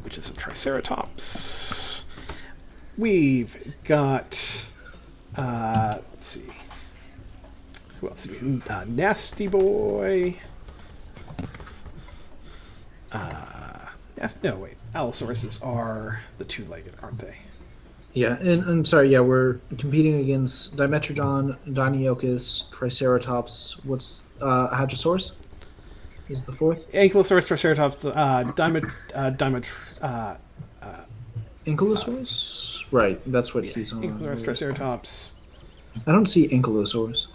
which is a Triceratops. We've got, let's see, who else? Nasty Boy. No, wait. Allosauruses are the two-legged, aren't they? Yeah, and I'm sorry, yeah, we're competing against Dimetrodon, Deinonychus, Triceratops, what's Hadrosaurus? Is the fourth? Ankylosaurus, Triceratops, Ankylosaurus? Right, that's what he's on. Ankylosaurus, Triceratops. I don't see Ankylosaurus.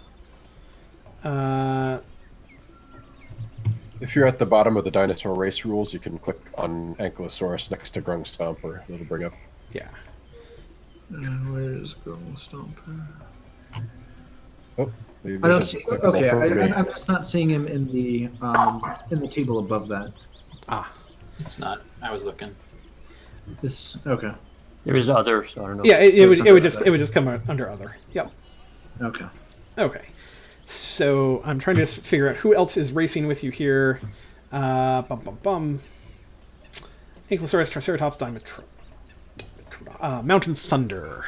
If you're at the bottom of the Dinosaur Race rules, you can click on Ankylosaurus next to Grungstomper. It'll bring up. Yeah. Where's Grungstomper? Oh, maybe I don't it's see. clickable Okay, for me. I'm just not seeing him in the table above that. Ah. It's not. I was looking. It's okay. There is others, so I don't know. Yeah, it it's would under just other. it would just come under other. Yep. Okay. Okay. So I'm trying to figure out who else is racing with you here. Ankylosaurus, Triceratops, Mountain Thunder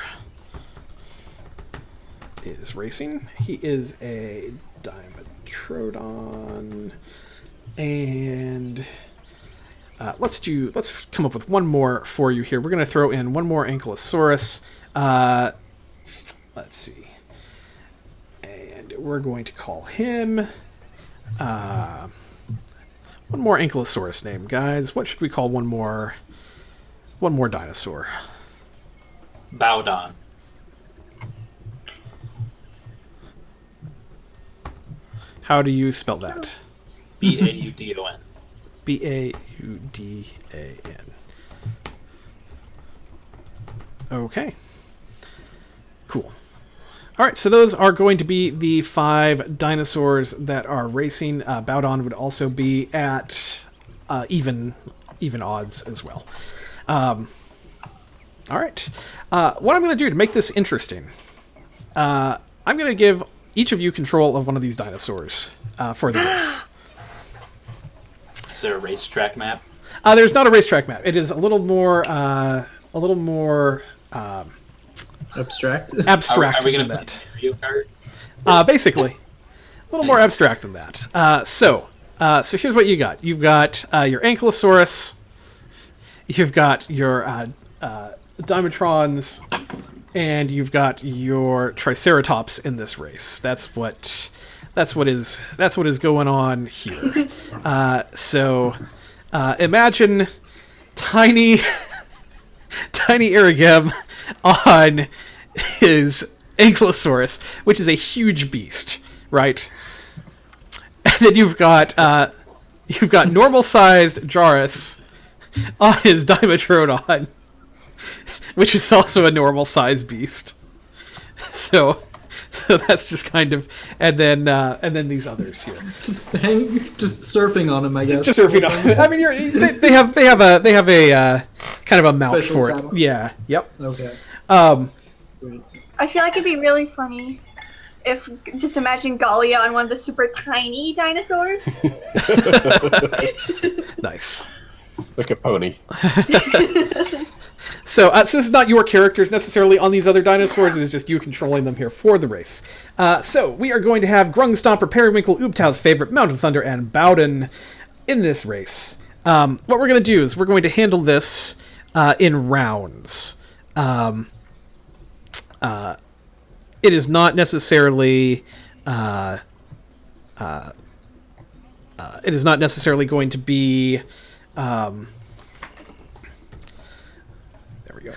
is racing. He is a Dimetrodon, and let's come up with one more for you here. We're going to throw in one more Ankylosaurus. Let's see, and we're going to call him one more Ankylosaurus name, guys. What should we call one more dinosaur? Baudon. How do you spell that? Baudon. Baudan. Okay. Cool. All right, so those are going to be the 5 dinosaurs that are racing. Baudon would also be at even odds as well. All right. What I'm going to do to make this interesting, I'm going to give each of you control of one of these dinosaurs for the race. Is there a racetrack map? There's not a racetrack map. It is a little more Abstract. abstract Are we than going to that. put Mario Kart? Basically, a little more abstract than that. So here's what you got. You've got your Ankylosaurus. You've got your Dimetrons, and you've got your Triceratops in this race. That's what is going on here. So imagine tiny Aragem on his Ankylosaurus, which is a huge beast, right? And then you've got normal-sized Jarus on his Dimetrodon, which is also a normal-sized beast. So that's just kind of, and then these others here. Just surfing on him, I guess. Just surfing on. I mean, they have a kind of a mount Special for saddle. it. Yeah. Yep. Okay. I feel like it'd be really funny if just imagine Galia on one of the super tiny dinosaurs. Nice. Like a pony. So this is not your characters necessarily on these other dinosaurs. It is just you controlling them here for the race. So we are going to have Grung Stomper, Periwinkle, Oobtow's favorite, Mountain Thunder, and Bowden in this race. What we're going to do is we're going to handle this in rounds. It is not necessarily going to be. There we go.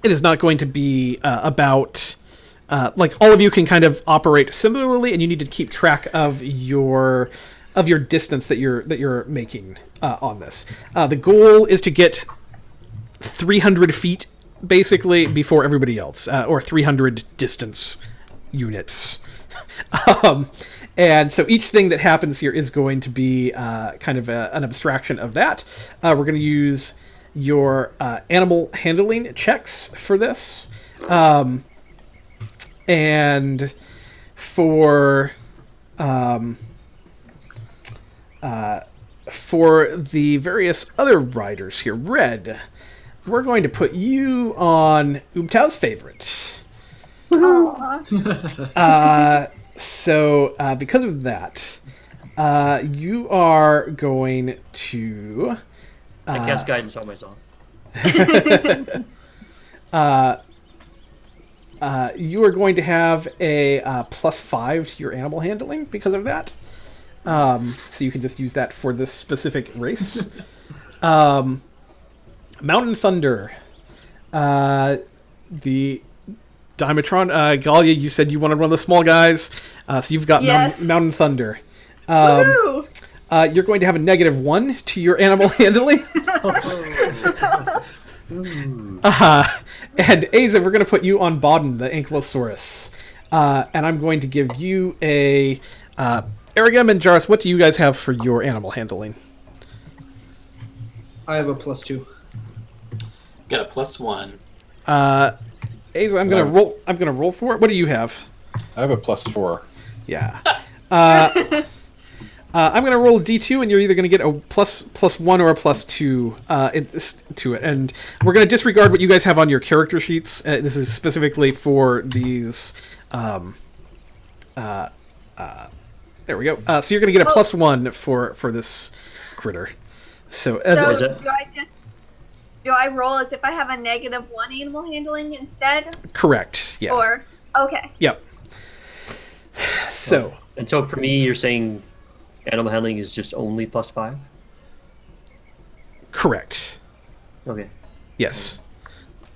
It is not going to be about like all of you can kind of operate similarly, and you need to keep track of your distance that you're making on this. The goal is to get 300 feet basically before everybody else, or 300 distance units. And so each thing that happens here is going to be kind of an abstraction of that. We're going to use your animal handling checks for this. And for the various other riders here, Red, we're going to put you on Oobtow's favorite. So because of that, you are going to... I cast guidance on myself. You are going to have a +5 to your animal handling because of that. So you can just use that for this specific race. Mountain Thunder. The Dimetron. Galia, you said you want to run the small guys. So you've got Yes. Mountain Thunder. Woohoo! You're going to have a -1 to your animal handling. And Aza, we're going to put you on Bodden, the Ankylosaurus. And I'm going to give you a... Aragem and Jarus, what do you guys have for your animal handling? I have a +2. Got a +1. Aza, I'm gonna roll for it. What do you have? I have a +4. Yeah. I'm gonna roll a D2, and you're either gonna get a +1 or a +2 to it. And we're gonna disregard what you guys have on your character sheets. This is specifically for these. There we go. So you're gonna get a +1 for this critter. So as So do I roll as if I have a -1 animal handling instead? correct, yeah. Or okay. Yep. So And so for me, you're saying animal handling is just only +5? correct. Okay. Yes.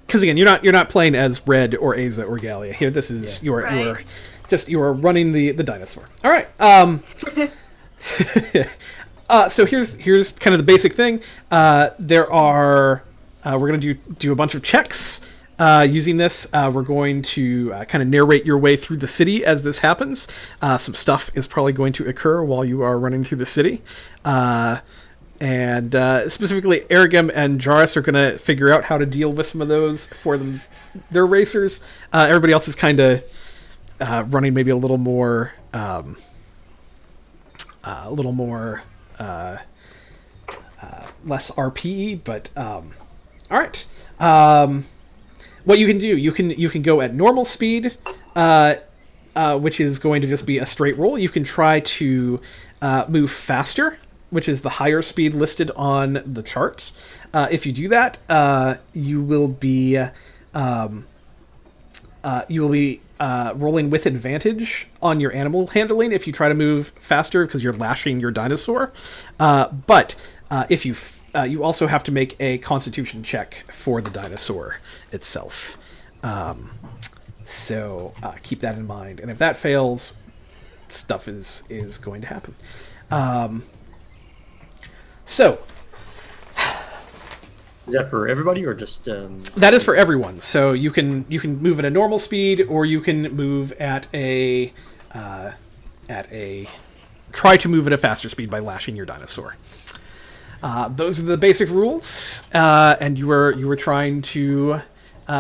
Because again, you're not playing as Red or Aza or Galia here. This is you are running the dinosaur. All right. So here's kind of the basic thing. There are we're going to do a bunch of checks using this. We're going to kind of narrate your way through the city as this happens. Some stuff is probably going to occur while you are running through the city. And specifically, Aragem and Jarus are going to figure out how to deal with some of those for them. They're racers. Everybody else is kind of running maybe a little more less RPE, but all right. What you can do, you can go at normal speed, which is going to just be a straight roll. You can try to move faster, which is the higher speed listed on the chart. If you do that, you will be rolling with advantage on your animal handling if you try to move faster because you're lashing your dinosaur. But if you also have to make a Constitution check for the dinosaur itself. So keep that in mind. And if that fails, stuff is going to happen. So is that for everybody or just? That is for everyone. So you can move at a normal speed, or you can move at a try to move at a faster speed by lashing your dinosaur. Those are the basic rules, and you were trying to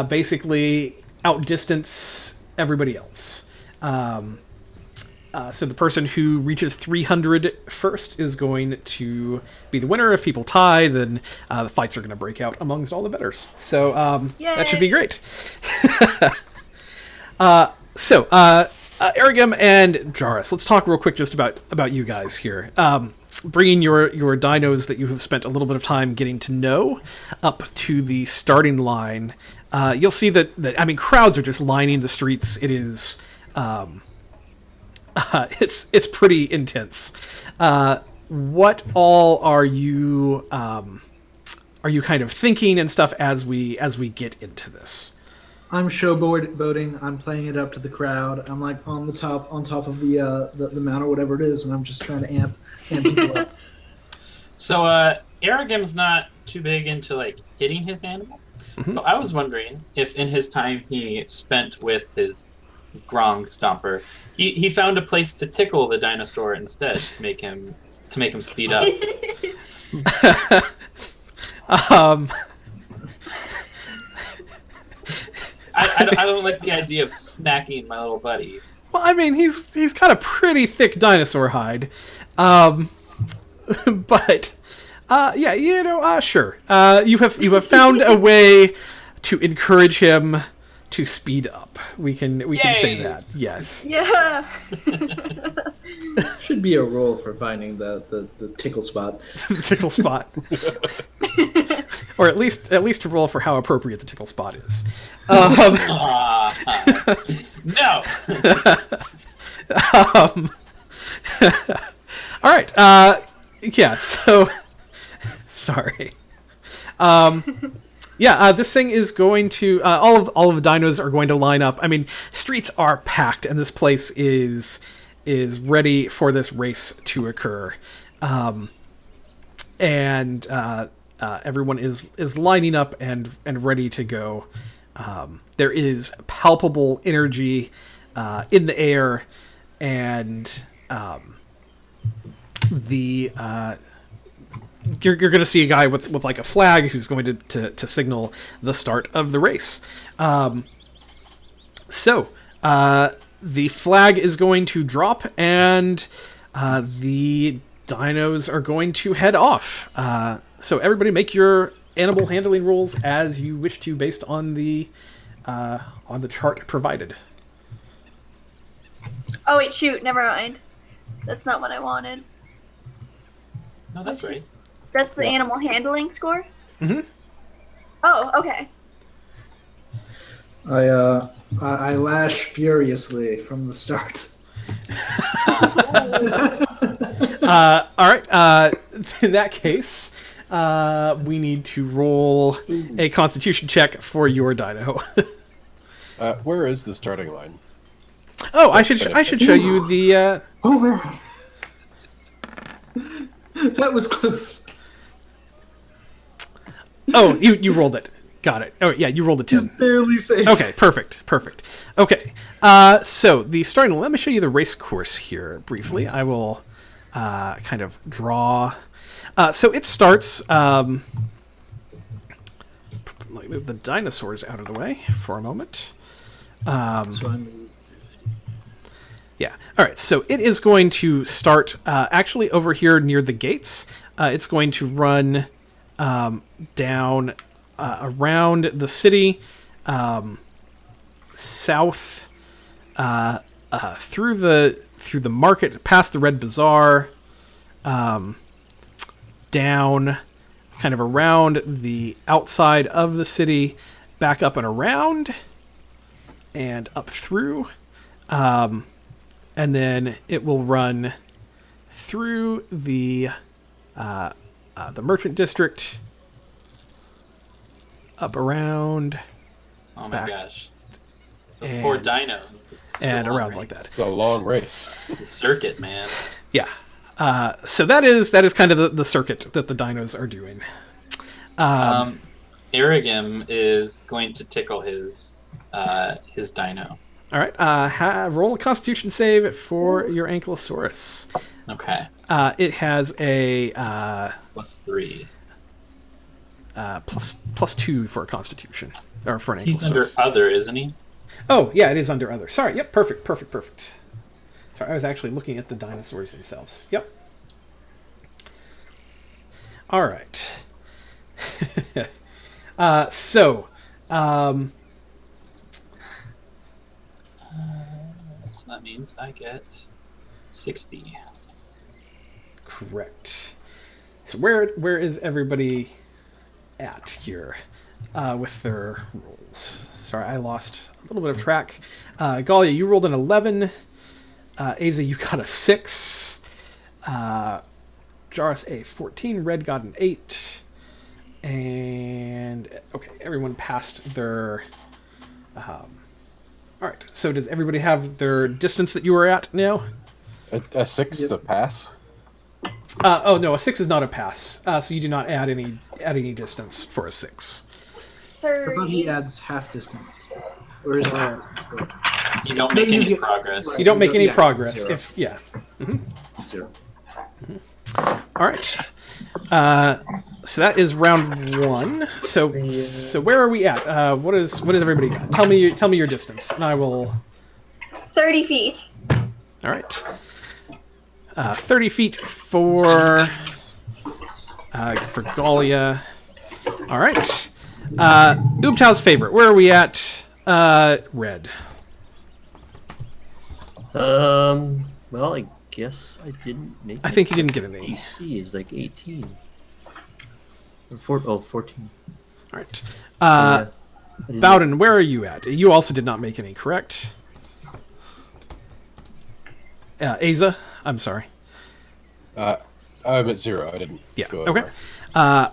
basically outdistance everybody else. So the person who reaches 300 first is going to be the winner. If people tie, then the fights are going to break out amongst all the bettors. So that should be great. Arigam and Jairus, let's talk real quick just about you guys here. Bringing your dinos that you have spent a little bit of time getting to know up to the starting line, you'll see that crowds are just lining the streets. It is it's pretty intense. What all are you kind of thinking and stuff as we get into this? I'm showboating. I'm playing it up to the crowd. I'm like on top of the mount or whatever it is, and I'm just trying to amp people up. So Aragam's not too big into like hitting his animal. Mm-hmm. So I was wondering if in his time he spent with his Grong Stomper, he found a place to tickle the dinosaur instead to make him speed up. I don't like the idea of smacking my little buddy. Well, I mean, he's got a pretty thick dinosaur hide, but sure. You have found a way to encourage him to speed up. We can say that. Yes. Yeah. Should be a roll for finding the tickle spot. The tickle spot. Or at least to roll for how appropriate the tickle spot is. No. All right. Yeah. So sorry. This thing is going to all of the dinos are going to line up. I mean, streets are packed, and this place is ready for this race to occur, and everyone is lining up and ready to go. There is palpable energy in the air, and you're going to see a guy with like a flag who's going to signal the start of the race. So the flag is going to drop, and the dinos are going to head off. So everybody make your animal handling rolls as you wish to, based on the chart provided. Oh wait, shoot, never mind. That's not what I wanted. No, that's right. That's the animal handling score? Mm-hmm. Oh, okay. I lash furiously from the start. All right. In that case, we need to roll a Constitution check for your dino. Where is the starting line? Oh, I should show you the. Oh man, that was close. Oh, you rolled it. Got it. Oh yeah, you rolled a 10. Just barely safe. Okay, perfect. Okay, so the starting. Let me show you the race course here briefly. I will kind of draw. So it starts. Let me move the dinosaurs out of the way for a moment. So I'm. Yeah. All right. So it is going to start actually over here near the gates. it's going to run down around the city, south through the market, past the Red Bazaar, down kind of around the outside of the city, back up and around, and up through, and then it will run through the merchant district, up around. Oh my back, gosh. Those poor dinos. And around like that. It's a long race. The circuit, man. Yeah. So that is kind of the circuit that the dinos are doing. Arigim is going to tickle his dino. All right. Roll a Constitution save for your Ankylosaurus. Okay. It has a +3. plus 2 for a Constitution, or for an Ankylosaurus. He's under other, isn't he? Oh, yeah, it is under other. Sorry. Yep. Perfect. Sorry, I was actually looking at the dinosaurs themselves. Yep. All right. So that means I get 60. Correct. So where is everybody at here with their rolls? Sorry, I lost a little bit of track. Galia, you rolled an 11. Aza, you got a 6. Jairus a 14. Red got an 8. And okay, everyone passed their. All right. So does everybody have their distance that you were at now? A 6 is a pass. Oh no, a 6 is not a pass. So you do not add any distance for a 6. I thought he adds half distance. Or is half distance? You don't make any progress. You don't make any progress 0. if yeah. Mm-hmm. 0. All right. So that is round 1. So where are we at? What is everybody got? Tell me your distance, and I will. 30 feet. All right. 30 feet for Galia. All right. Oobtow's favorite. Where are we at? Red. Well, I guess I didn't make. I think you didn't get an 8. DC is like 18. Or 14. All right. I didn't- Bowden, where are you at? You also did not make any, correct? Aza, I'm sorry. I'm at 0. I didn't. Yeah. Go Okay. over.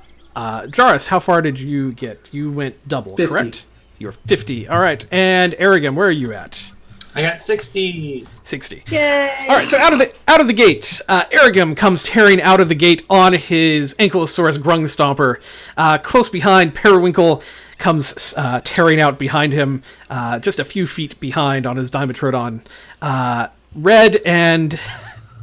Jairus, how far did you get? You went double, 50. correct? You're 50. All right. And Arrogam, where are you at? I got 60. 60. Yay! All right. So out of the gate, Arrogam comes tearing out of the gate on his Ankylosaurus grung stomper. Close behind, Periwinkle comes tearing out behind him, just a few feet behind on his Dimetrodon. Red and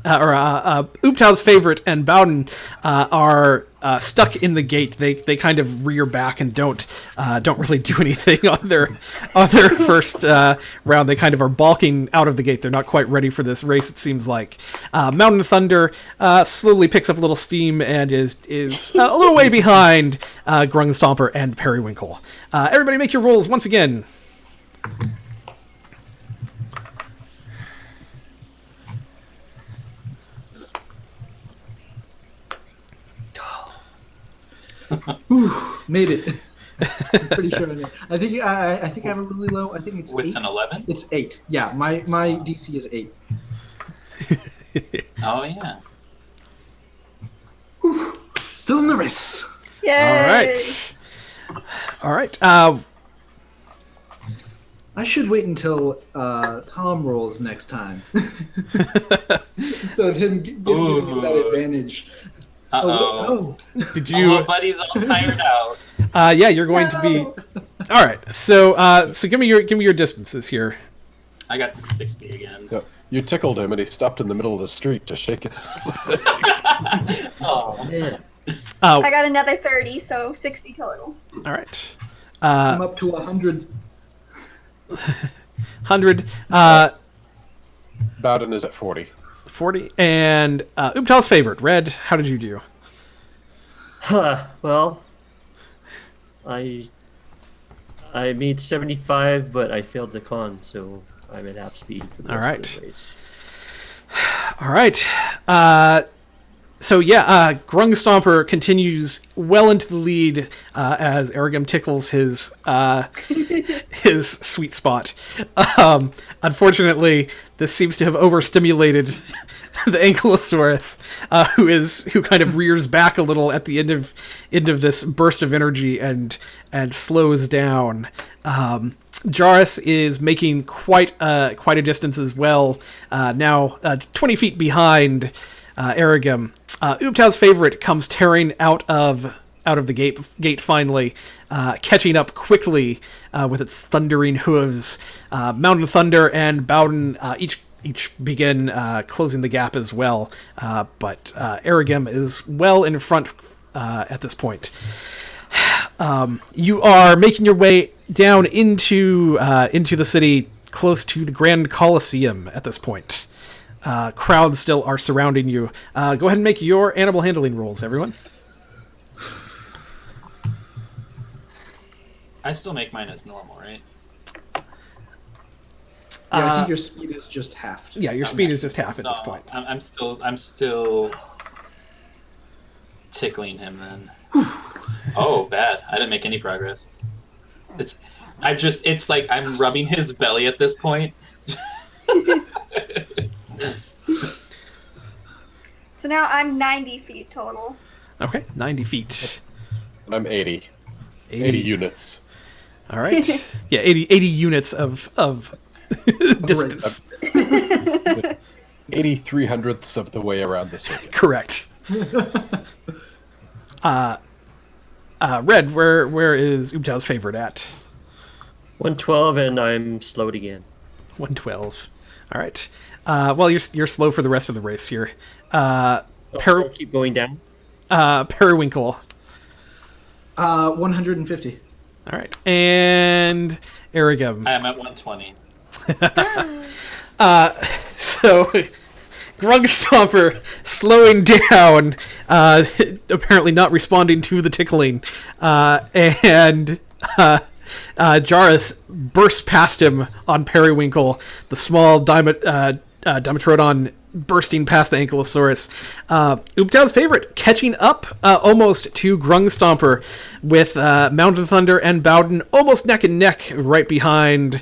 Oobtow's favorite and Bowden are stuck in the gate. They kind of rear back and don't really do anything on their first round. They kind of are balking out of the gate. They're not quite ready for this race, it seems like. Mountain Thunder slowly picks up a little steam and is a little way behind Grung Stomper and Periwinkle. Everybody make your rolls once again. Made it. I'm pretty sure I did. I think I have a really low. I think it's With 8. an 11? It's 8. Yeah, my DC is 8. Oh, yeah. Still in the race. Yay! All right. I should wait until Tom rolls next time. So of him giving me that advantage. Uh-oh. Did Oh, you? buddy's all tired out. Yeah, you're going to be. All right. So give me your distances here. I got 60 again. Yeah. You tickled him, and he stopped in the middle of the street to shake his leg. Oh, Man. I got another 30, so 60 total. All right. I'm up to 100. 100. Bowden is at 40. 40. And Oobtow's favorite, Red. How did you do? Well, I made 75, but I failed the con, so I'm at half speed for the rest of the race. All right. So yeah, Grung Stomper continues well into the lead as Aragam tickles his his sweet spot. Unfortunately, this seems to have overstimulated the Ankylosaurus, who kind of rears back a little at the end of this burst of energy and slows down. Jarus is making quite a distance as well. Now 20 feet behind Aragam. Ubtau's favorite comes tearing out of the gate finally, catching up quickly with its thundering hooves. Mountain Thunder and Bowden each begin closing the gap as well, but Aragam is well in front at this point. You are making your way down into the city, close to the Grand Colosseum at this point. Crowds still are surrounding you. Go ahead and make your animal handling rolls, everyone. I still make mine as normal, right? Yeah, I think your speed is just halved. Yeah, your speed is just half at this point. I'm still tickling him then. Oh, bad. I didn't make any progress. It's like I'm rubbing his belly at this point. So now I'm 90 feet total. Okay, 90 feet. And I'm 80. 80 units. All right. Yeah, 80 units of distance. 83 hundredths of the way around the circuit. Correct. Red, where is Ubtau's favorite at? 112, and I'm slowed again. 112. All right. Well, you're slow for the rest of the race here. Keep going down. Periwinkle. 150. All right. And Aragam. I am at 120. So Grug Stomper slowing down, apparently not responding to the tickling, and Jarus bursts past him on Periwinkle, the small Dimetrodon bursting past the Ankylosaurus. Ubtau's favorite catching up almost to Grung Stomper with Mountain Thunder and Bowden almost neck and neck right behind.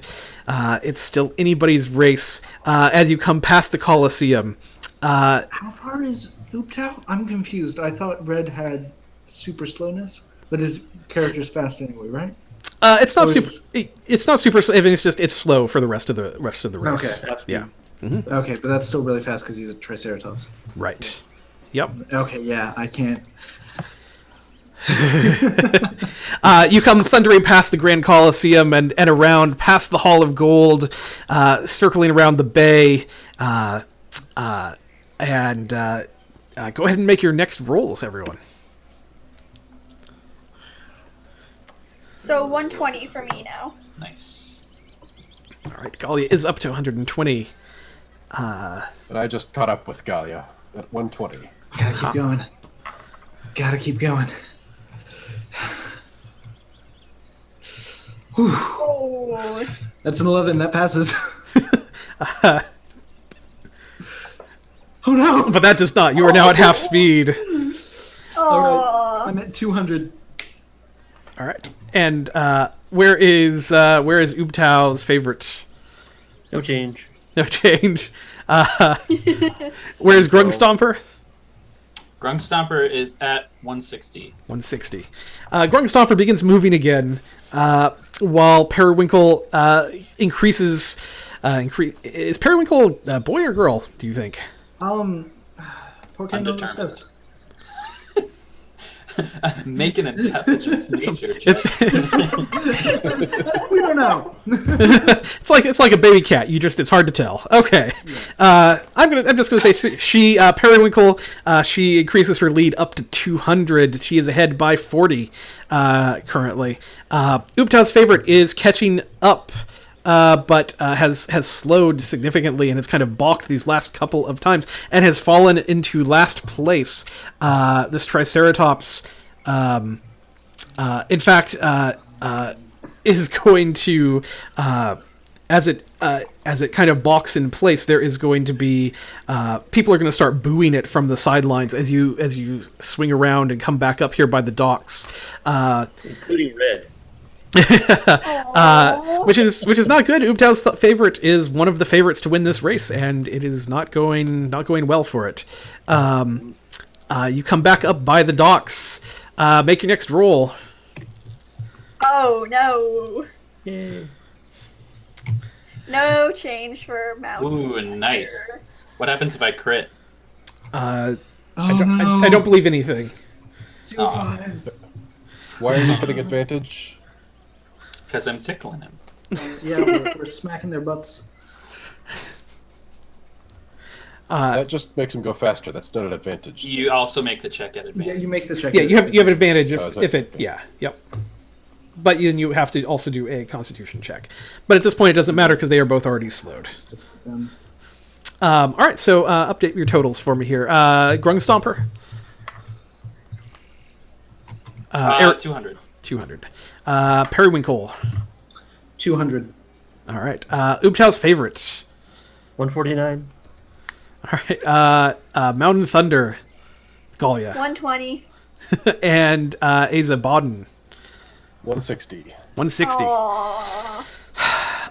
It's still anybody's race as you come past the Colosseum. How far is Ubtau? I'm confused. I thought Red had super slowness, but his character's fast anyway, right? It's not super. It's not super. It's slow for the rest of the race. Okay. Yeah. Mm-hmm. Okay, but that's still really fast because he's a Triceratops. Right. Yep. Okay. Yeah, I can't. You come thundering past the Grand Colosseum and around past the Hall of Gold, circling around the bay, and go ahead and make your next rolls, everyone. So 120 for me now. Nice. All right, Galia is up to 120. And I just caught up with Galia at 120. Gotta keep going. Gotta keep going. Oh. That's an 11. That passes. Oh no! But that does not. You are now at half speed. All right. I'm at 200. All right. And where is Ubtau's favorite? No change. No change. Where's Grung Stomper? Grung Stomper is at 160. 160. Grung Stomper begins moving again, while Periwinkle increases. Is Periwinkle a boy or girl, do you think? Undetermined. Make an intelligence nature check. We don't know. It's like a baby cat. It's hard to tell. Okay. I'm just gonna say she Periwinkle. She increases her lead up to 200. She is ahead by 40 currently. Ubtau's favorite is catching up. But has slowed significantly and has kind of balked these last couple of times and has fallen into last place. This Triceratops in fact, is going to, as it kind of balks in place, there is going to be people are going to start booing it from the sidelines as you swing around and come back up here by the docks, including Red. which is not good. Ooptow's favorite is one of the favorites to win this race, and it is not going well for it. You come back up by the docks. Make your next roll. Oh no! Yay. No change for mountain. Ooh, nice. What happens if I crit? I don't believe anything. 2 5s. Why are you getting advantage? Because I'm tickling him. Yeah, we're smacking their butts. That just makes him go faster. That's not an advantage. You also make the check at Yeah, advantage. you make the check. Yeah, you have an advantage Oh, is that- if it. Yeah, yep. But then you have to also do a Constitution check. But at this point, it doesn't matter because they are both already slowed. All right, so update your totals for me here. Grung Stomper. 200. 200. Periwinkle. 200. All right. Ooptow's favorites. 149. All right. Mountain Thunder. Galia. 120. And Asa Bodden. 160. 160. Aww.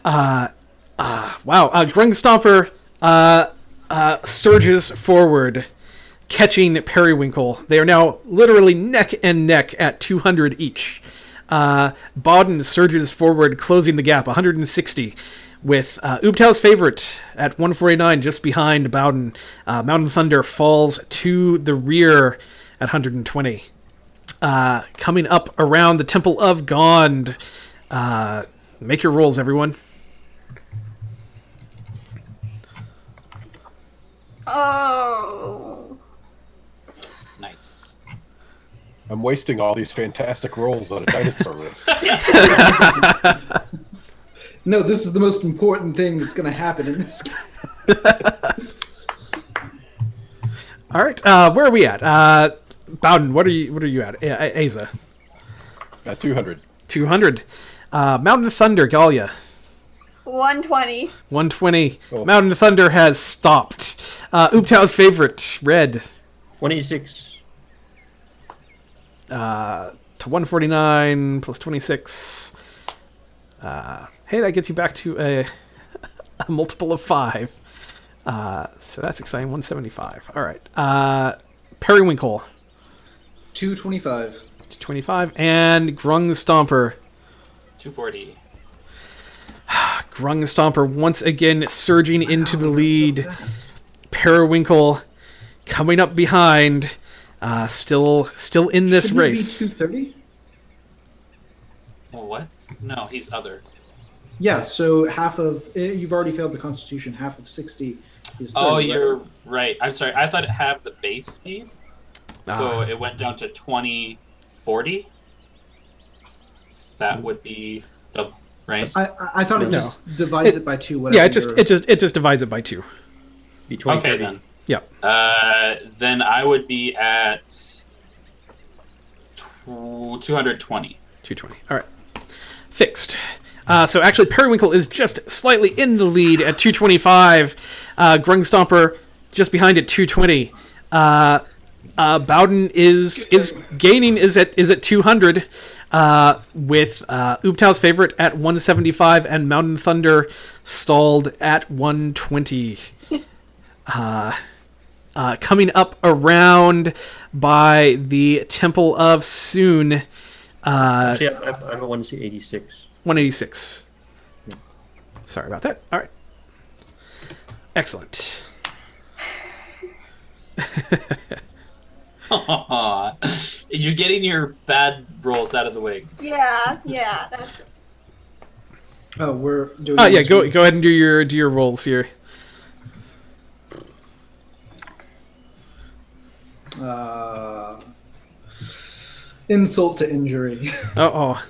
Wow. Grung Stomper surges forward, catching Periwinkle. They are now literally neck and neck at 200 each. Bodden surges forward, closing the gap, 160, with Ooptow's favorite at 149, just behind Bowden. Mountain Thunder falls to the rear at 120. Coming up around the Temple of Gond. Make your rolls, everyone. Oh. Nice. I'm wasting all these fantastic rolls on a dinosaur race. No, this is the most important thing that's going to happen in this game. All right, where are we at? Bowden, what are you at? Asa. 200. 200. Mountain Thunder, Galia. 120. 120. Oh. Mountain Thunder has stopped. Ooptow's favorite, Red. 186. To 149 plus 26. Hey, that gets you back to a multiple of 5. So that's exciting. 175. All right. Periwinkle. 225. 225. And Grung Stomper. 240. Grung Stomper once again surging into the Wow, lead. that's so fast. Periwinkle coming up behind. Still in this Shouldn't it be race. 230? Well, what? No, he's other. Yeah, so half of you've already failed the Constitution. Half of 60 is 30. Oh, right? you're right. I'm sorry. I thought it had the base speed. So it went down to 2040. So that would be double, right? I thought it No. just divides it by 2. Whatever Yeah, it just divides it by 2. Be 2030. Okay, then. Yep. Then I would be at 220. 220. All right. Fixed. So actually, Periwinkle is just slightly in the lead at 225. Grung Stomper just behind at 220. Bowden is gaining is at 200. With Ooptow's favorite at 175 and Mountain Thunder stalled at 120. Coming up around by the Temple of Soon. Actually, I want to see 86. 186. Sorry about that. All right. Excellent. You're getting your bad rolls out of the way. Yeah. That's Oh, we're doing. Oh yeah, go ahead and do your rolls here. Insult to injury. Oh,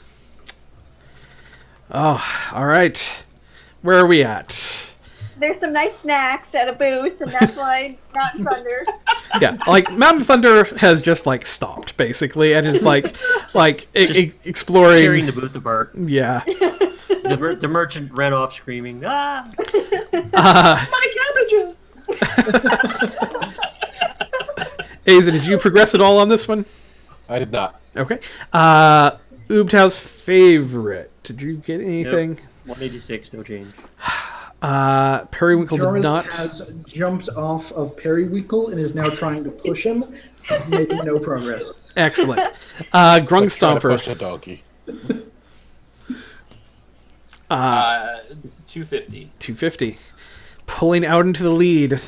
all right. Where are we at? there's some nice snacks at a booth, and that's why Mountain Thunder. Yeah, like Mountain Thunder has just like stopped basically, and is like exploring, tearing the booth apart. Yeah. The merchant ran off screaming, "Ah! My cabbages!" Asa, did you progress at all on this one? I did not. Okay. Oobtow's favorite. Did you get anything? Yep. 186, no change. Periwinkle did Jarvis not. has jumped off of Periwinkle and is now trying to push him, making no progress. Excellent. Trying to Grungstomper. push a donkey. 250. 250. Pulling out into the lead.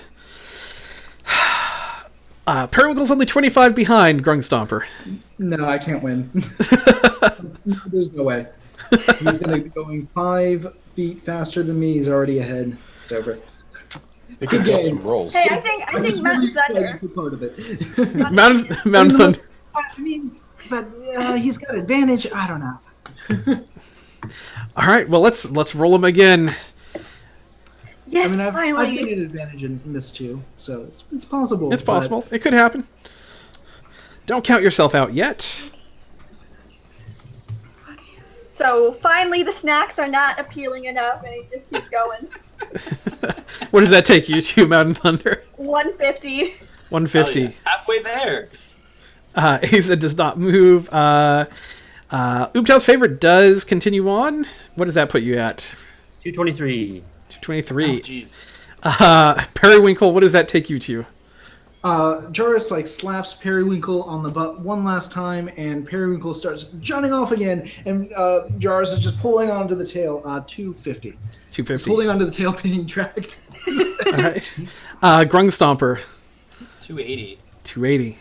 Periwinkle's only 25 behind Grungstomper. No, I can't win. There's no way. He's going to be going 5 feet faster than me. He's already ahead. It's over. It could get some rolls. Hey, I think Mountain Thunder. Part of it. Mountain Thunder. I mean, but he's got advantage. I don't know. All right, well let's roll him again. Yes, I mean, I've finally. gained an advantage in this too, so it's possible. It's possible. It could happen. Don't count yourself out yet. So finally, the snacks are not appealing enough, and it just keeps going. What does that take you to, Mountain Thunder? 150. 150. Yeah. Halfway there. Asa does not move. Oobtow's favorite does continue on. What does that put you at? 223. 223. Jeez. Periwinkle, what does that take you to? Jarvis slaps Periwinkle on the butt one last time, and Periwinkle starts jumping off again, and Jarvis is just pulling onto the tail. 250. 250. He's holding onto the tail, being dragged. All right. Grungstomper. 280. 280.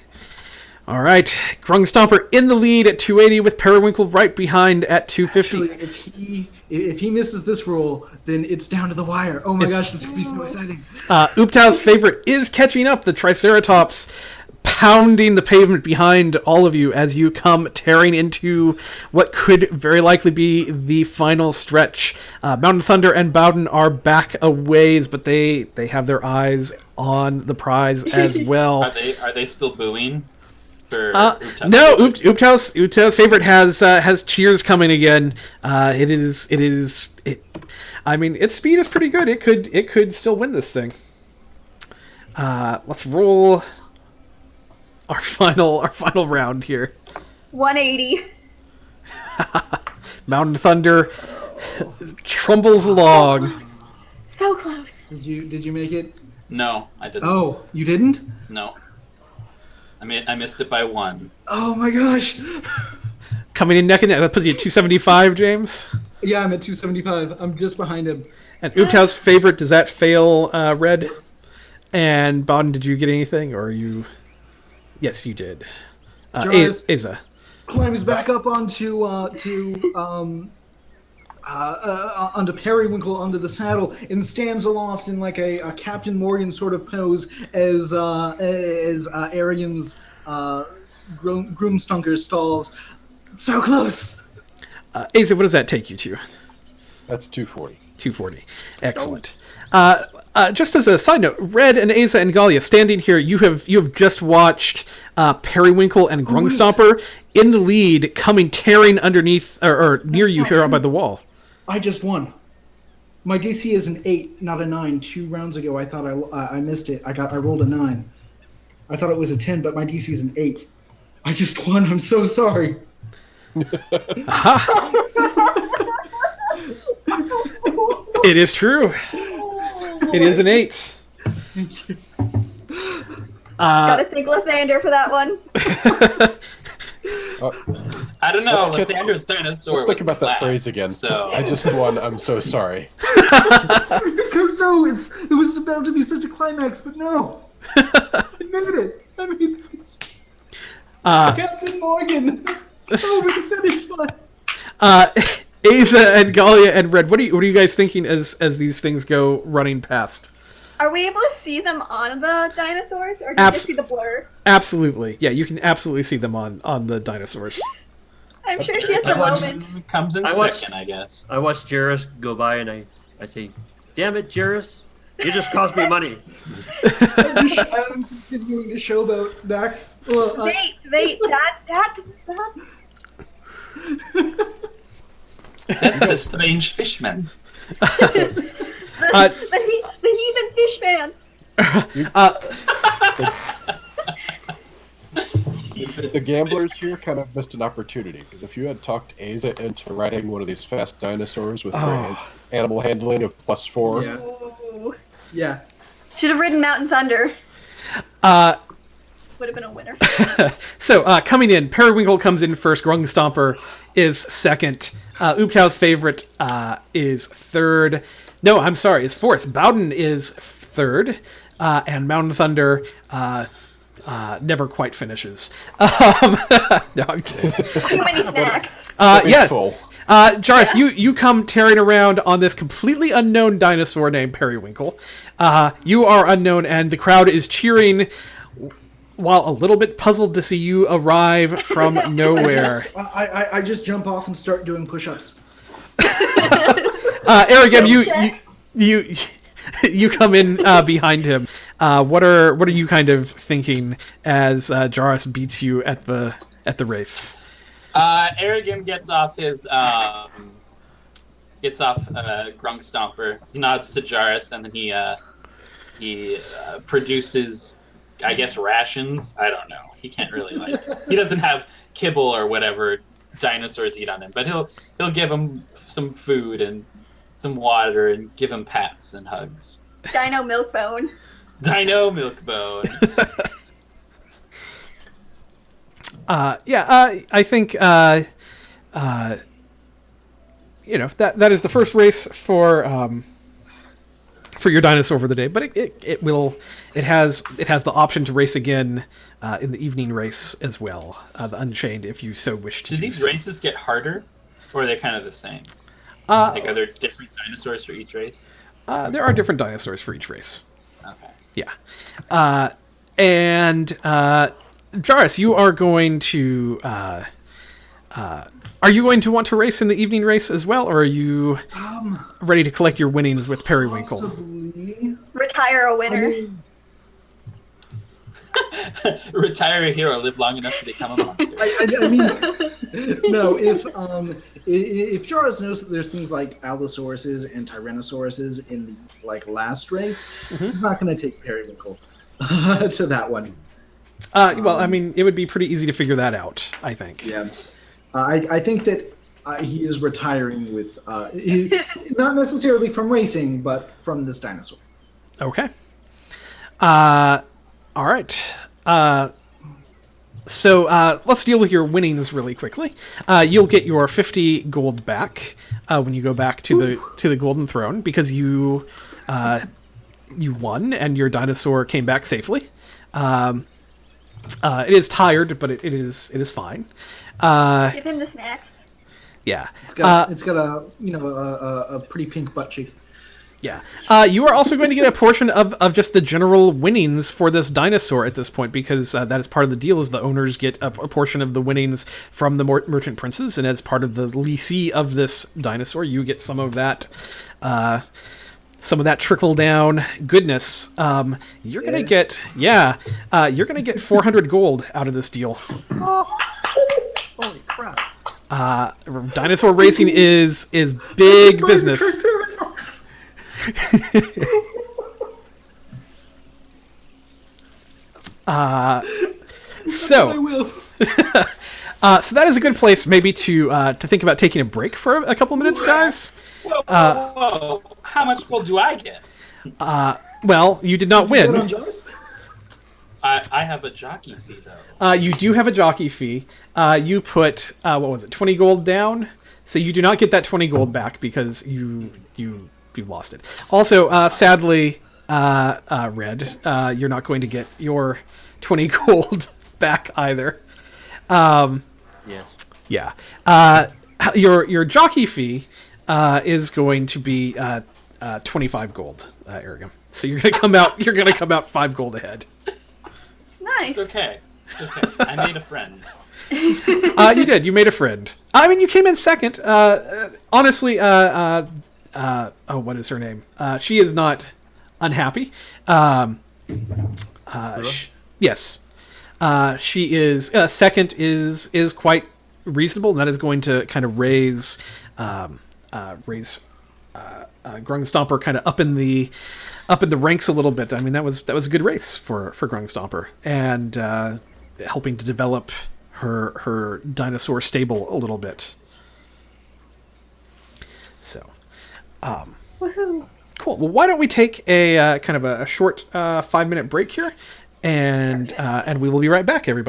All right. Grungstomper in the lead at 280 with Periwinkle right behind at 250. Actually, if he misses this roll, then it's down to the wire. Oh my gosh, this could be so exciting. Oobtow's favorite is catching up. The Triceratops pounding the pavement behind all of you as you come tearing into what could very likely be the final stretch. Mountain Thunder and Bowden are back a ways, but they have their eyes on the prize as well. Are they still booing? For No, Oobtow's favorite has cheers coming again. I mean, its speed is pretty good. It could still win this thing. Let's roll our final round here. 180. Mountain Thunder trumbles along. So close. Did you make it? No, I didn't. Oh, you didn't? No. I missed it by 1. Oh my gosh. Coming in neck and neck. That puts you at 275, James. Yeah, I'm at 275. I'm just behind him. And Oobtow's favorite, does that fail, Red? And Bowden, did you get anything, or you? Yes, you did. Jarvis Asa climbs back up onto Periwinkle, onto the saddle, and stands aloft in like a Captain Morgan sort of pose as Aragon's Groomstunker stalls. So close. Asa, what does that take you to? That's 240. 240. Excellent. Just as a side note, Red and Asa and Galia standing here, you have just watched Periwinkle and Grungstomper in the lead, coming tearing underneath or near you here by the wall. I just won. My DC is an 8, not a 9. 2 rounds ago, I thought I missed it. I rolled a 9. I thought it was a 10, but my DC is an 8. I just won. I'm so sorry. It is true. It is an 8. Thank you. Gotta thank Lathander for that one. I don't know. Let's Lathander's dinosaur. Let's think was about that last, phrase again. So I just won. I'm so sorry. Because no, it was about to be such a climax, but no. I made it. I mean, it's Captain Morgan over the finish line. Asa and Galia and Red, what are you guys thinking as these things go running past? Are we able to see them on the dinosaurs, or do you just see the blur? Absolutely. Yeah, you can absolutely see them on the dinosaurs. I'm sure she has the moment. comes in I watched- second, I guess. I watched Jarvis go by and I say, "Damn it, Jarvis! You just cost me money. I'm continuing to showboat back. Well, Wait, that. That's a strange fishman. The heathen fish man. The gamblers here kind of missed an opportunity, because if you had talked Aza into riding one of these fast dinosaurs with her animal handling of +4, Yeah. Ooh. Yeah. Should have ridden Mountain Thunder. Would have been a winner. So, coming in, Periwinkle comes in first, Grung Stomper is second, Ooptow's favorite is third. No, I'm sorry, is fourth. Bowden is third, and Mountain Thunder never quite finishes. No, I'm kidding. Too many snacks. Yeah. full. Jarvis, you come tearing around on this completely unknown dinosaur named Periwinkle. You are unknown, and the crowd is cheering while a little bit puzzled to see you arrive from nowhere. I just jump off and start doing push-ups. Arrogam, you come in behind him. What are you kind of thinking as Jarvis beats you at the race? Arrogam gets off Grunk Stomper. He nods to Jarvis, and then he produces, I guess, rations. I don't know. He can't really he doesn't have kibble or whatever dinosaurs eat on him, but he'll give him some food and some water and give him pats and hugs. Dino Milkbone. Dino Milkbone. I think that is the first race for your dinosaur for the day, but it has the option to race again in the evening race as well, the Unchained, if you so wish to. Do these races get harder, or are they kind of the same? Are there different dinosaurs for each race? There are different dinosaurs for each race. Okay. Yeah. And Jarvis, you are going to are you going to want to race in the evening race as well, or are you ready to collect your winnings with Periwinkle? Possibly. Retire a winner. Retire a hero, live long enough to become a monster. I mean, no. If Jarvis knows that there's things like Allosauruses and Tyrannosauruses in the last race, he's not going to take Periwinkle to that one. Well, I mean, it would be pretty easy to figure that out, I think. Yeah, I think that he is retiring with not necessarily from racing, but from this dinosaur. Okay. All right. So let's deal with your winnings really quickly. You'll get your 50 gold back when you go back to the Golden Throne, because you won and your dinosaur came back safely. It is tired, but it is fine. Give him the snacks. Yeah. It's got a pretty pink butt cheek. Yeah. You are also going to get a portion of just the general winnings for this dinosaur at this point, because that is part of the deal, is the owners get a portion of the winnings from the merchant princes, and as part of the leasee of this dinosaur, you get some of that trickle down goodness. You're going to get, you're going to get 400 gold out of this deal. Holy crap. Dinosaur racing is big business. So that is a good place maybe to think about taking a break for a couple minutes, guys. Whoa. How much gold do I get? Well, you did not win. I have a jockey fee, though. You do have a jockey fee. You put, 20 gold down? So you do not get that 20 gold back because you lost it. Also, sadly, Red, you're not going to get your 20 gold back either. Yeah. Your jockey fee is going to be 25 gold, Arrogam. So you're gonna come out 5 gold ahead. Nice. It's okay. I made a friend. You did. You made a friend. I mean, you came in second. Honestly, what is her name? She is not unhappy. Yes. She is second is quite reasonable, and that is going to kind of raise Grungstomper kind of up in the ranks a little bit. I mean, that was a good race for Grungstomper, and helping to develop her dinosaur stable a little bit. So, Woohoo! cool. Well, why don't we take a kind of a short 5-minute break here, and we will be right back, everybody.